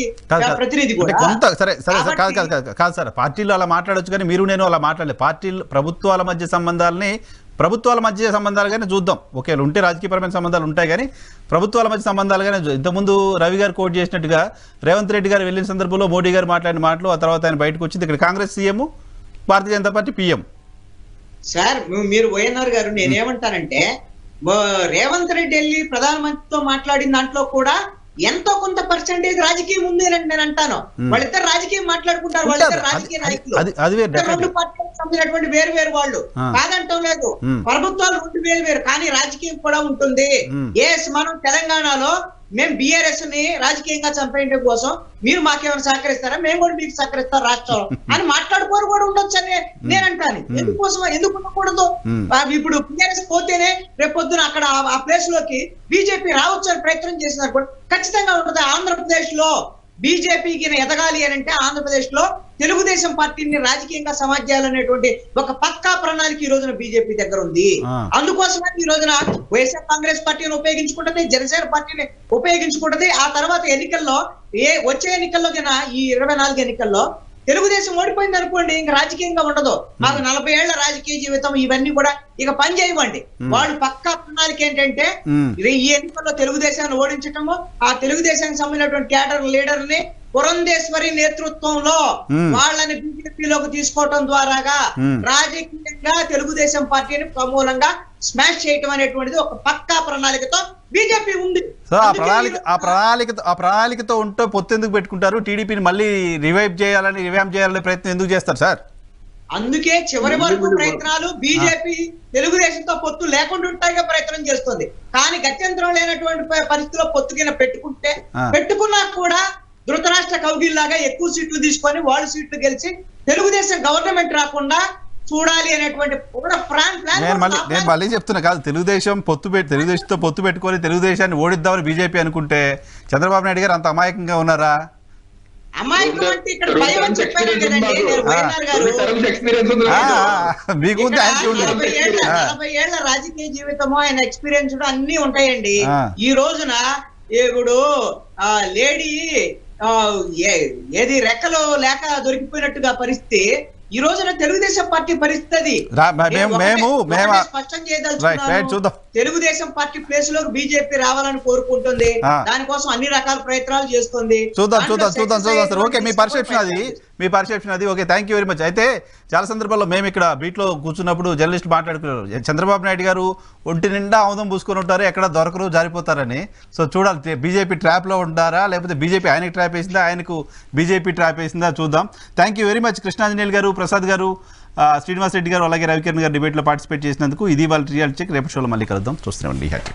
ప్రతినిధి కూడా. సరే సరే సార్, కాదు సార్, పార్టీలు అలా మాట్లాడొచ్చు కానీ మీరు నేను అలా మాట్లాడలేదు. పార్టీలు ప్రభుత్వాల మధ్య సంబంధాలు కానీ చూద్దాం. ఒకవేళ ఉంటే రాజకీయపరమైన సంబంధాలు ఉంటాయి కానీ ప్రభుత్వాల మధ్య సంబంధాలు కానీ ఇంతకుముందు రవి గారు కోట్ చేసినట్టుగా రేవంత్ రెడ్డి గారు వెళ్ళిన సందర్భంలో మోడీ గారు మాట్లాడిన మాటలు, ఆ తర్వాత ఆయన బయటకు వచ్చింది. ఇక్కడ కాంగ్రెస్ సీఎం, భారతీయ జనతా పార్టీ పీఎం. సార్ మీరు వైఎన్ఆర్ గారు, నేనేమంటానంటే రేవంత్ రెడ్డి వెళ్ళి ప్రధానమంత్రితో మాట్లాడిన దాంట్లో కూడా ఎంతో కొంత పర్సెంటేజ్ రాజకీయం ఉందేనండి నేను అంటాను. వాళ్ళిద్దరు రాజకీయం మాట్లాడుకుంటారు, వాళ్ళిద్దరు రాజకీయ నాయకులు, రెండు పార్టీలకు సంబంధించినటువంటి వేరు వేరు వాళ్ళు కాదంటాం లేదు. ప్రభుత్వాలు రెండు వేరు కానీ రాజకీయం కూడా ఉంటుంది. మనం తెలంగాణలో మేము బీఆర్ఎస్ ని రాజకీయంగా చంపేయడం కోసం మీరు మాకేమైనా సహకరిస్తారా, మేము కూడా మీకు సహకరిస్తాం రాష్ట్రంలో అని మాట్లాడుకోరు కూడా ఉండొచ్చు అని నేను అంటాను. ఎందుకోసం, ఎందుకు ఉండకూడదు? ఇప్పుడు బీఆర్ఎస్ పోతేనే రేపు పొద్దున అక్కడ ఆ ప్లేస్ లోకి బీజేపీ రావచ్చు అని ప్రయత్నం చేసినారు కూడా ఖచ్చితంగా ఉంటుంది. ఆంధ్రప్రదేశ్ లో బీజేపీకి ఎదగాలి అని అంటే ఆంధ్రప్రదేశ్ లో తెలుగుదేశం పార్టీని రాజకీయంగా సమాజ్ చేయాలనేటువంటి ఒక పక్కా ప్రణాళిక ఈ రోజున బీజేపీ దగ్గర ఉంది. అందుకోసమే ఈ రోజున వైఎస్ఆర్ కాంగ్రెస్ పార్టీని ఉపయోగించుకుంటది, జనసేన పార్టీని ఉపయోగించుకుంటది. ఆ తర్వాత ఎన్నికల్లో వచ్చే ఎన్నికల్లో ఈ 24 ఎన్నికల్లో తెలుగుదేశం ఓడిపోయింది అనుకోండి, ఇంకా రాజకీయంగా ఉండదు. మాకు 40 ఏళ్ల రాజకీయ జీవితం ఇవన్నీ కూడా ఇక పని చేయవండి. వాళ్ళు పక్కా ప్రణాళిక ఏంటంటే ఈ ఎన్నికల్లో తెలుగుదేశాన్ని ఓడించటము, ఆ తెలుగుదేశానికి సంబంధించినటువంటి క్యాడర్ లీడర్ ని పురంధేశ్వరి నేతృత్వంలో వాళ్ళని బీజేపీలోకి తీసుకోవటం ద్వారాగా రాజకీయంగా తెలుగుదేశం పార్టీని సమూలంగా స్మాష్ చేయటం అనేటువంటిది ఒక పక్కా ప్రణాళికతో బీజేపీ ఉంది. ఆ ప్రణాళికతో ఉంటే పొత్తు ఎందుకు పెట్టుకుంటారు? టీడీపీని మళ్ళీ రివైవ్ చేయాలనే ప్రయత్నం ఎందుకు చేస్తారు సార్? అందుకే చివరి వరకు ప్రయత్నాలు బీజేపీ తెలుగుదేశంతో పొత్తు లేకుండా ఉంటాయిగా ప్రయత్నం చేస్తుంది. కానీ గత్యంతరం లేనటువంటి పరిస్థితిలో పొత్తు పెట్టుకున్నా కూడా ధృతరాష్ట్ర కౌగిల్లాగా ఎక్కువ సీట్లు తీసుకొని వాళ్ళు సీట్లు గెలిచి తెలుగుదేశం గవర్నమెంట్ రాకుండా చూడాలి అనేటువంటి నేను మళ్ళీ చెప్తున్నా కాదు, తెలుగుదేశంతో పొత్తు పెట్టుకొని తెలుగుదేశాన్ని ఓడిద్దామని బీజేపీ అనుకుంటే చంద్రబాబు నాయుడు గారు అంత అమాయకంగా ఉన్నారా? అమాయకం అంటే ఇక్కడ భయం అని చెప్పాను కదండి. 40 ఏళ్ల రాజకీయ జీవితము, ఆయన ఎక్స్పీరియన్స్ అన్ని ఉంటాయండి. ఈ రోజున ఇప్పుడు లేడీ ఏది రెక్కలో లేక దొరికిపోయినట్టుగా పరిస్థితి ఈ రోజున తెలుగుదేశం పార్టీ పరిస్థితి స్పష్టం చేయదలుచుకున్నాను. తెలుగుదేశం పార్టీ ప్లేస్ లో బీజేపీ రావాలని కోరుకుంటుంది, దానికోసం అన్ని రకాల ప్రయత్నాలు చేస్తుంది. చూద్దాం సార్. ఓకే, మీ పర్సెప్షన్ అది okay, thank you very much. అయితే చాలా సందర్భాల్లో మేము ఇక్కడ బీట్లో కూర్చున్నప్పుడు జర్నలిస్ట్ మాట్లాడుకున్నారు, చంద్రబాబు నాయుడు గారు ఒంటి నిండా ఆముదం పూసుకొని ఉంటారు, ఎక్కడ దొరకరు, జారిపోతారని. సో చూడాలి, బీజేపీ ట్రాప్లో ఉంటారా లేకపోతే బీజేపీ ఆయనకు ట్రాప్ వేసిందా, ఆయనకు బీజేపీ ట్రాప్ వేసిందా చూద్దాం. Thank you very much Krishnanjaneyulu గారు, ప్రసాద్ గారు, శ్రీనివాస్ రెడ్డి గారు, అలాగే రవికిరణ్ గారు డిబేట్లో పార్టిసిపేట్ చేసినందుకు. ఇది వాళ్ళ రియాలిటీ చెక్. రేపు షోలో మళ్ళీ కలుద్దాం. చూస్తున్నామండి హ్యాపీ.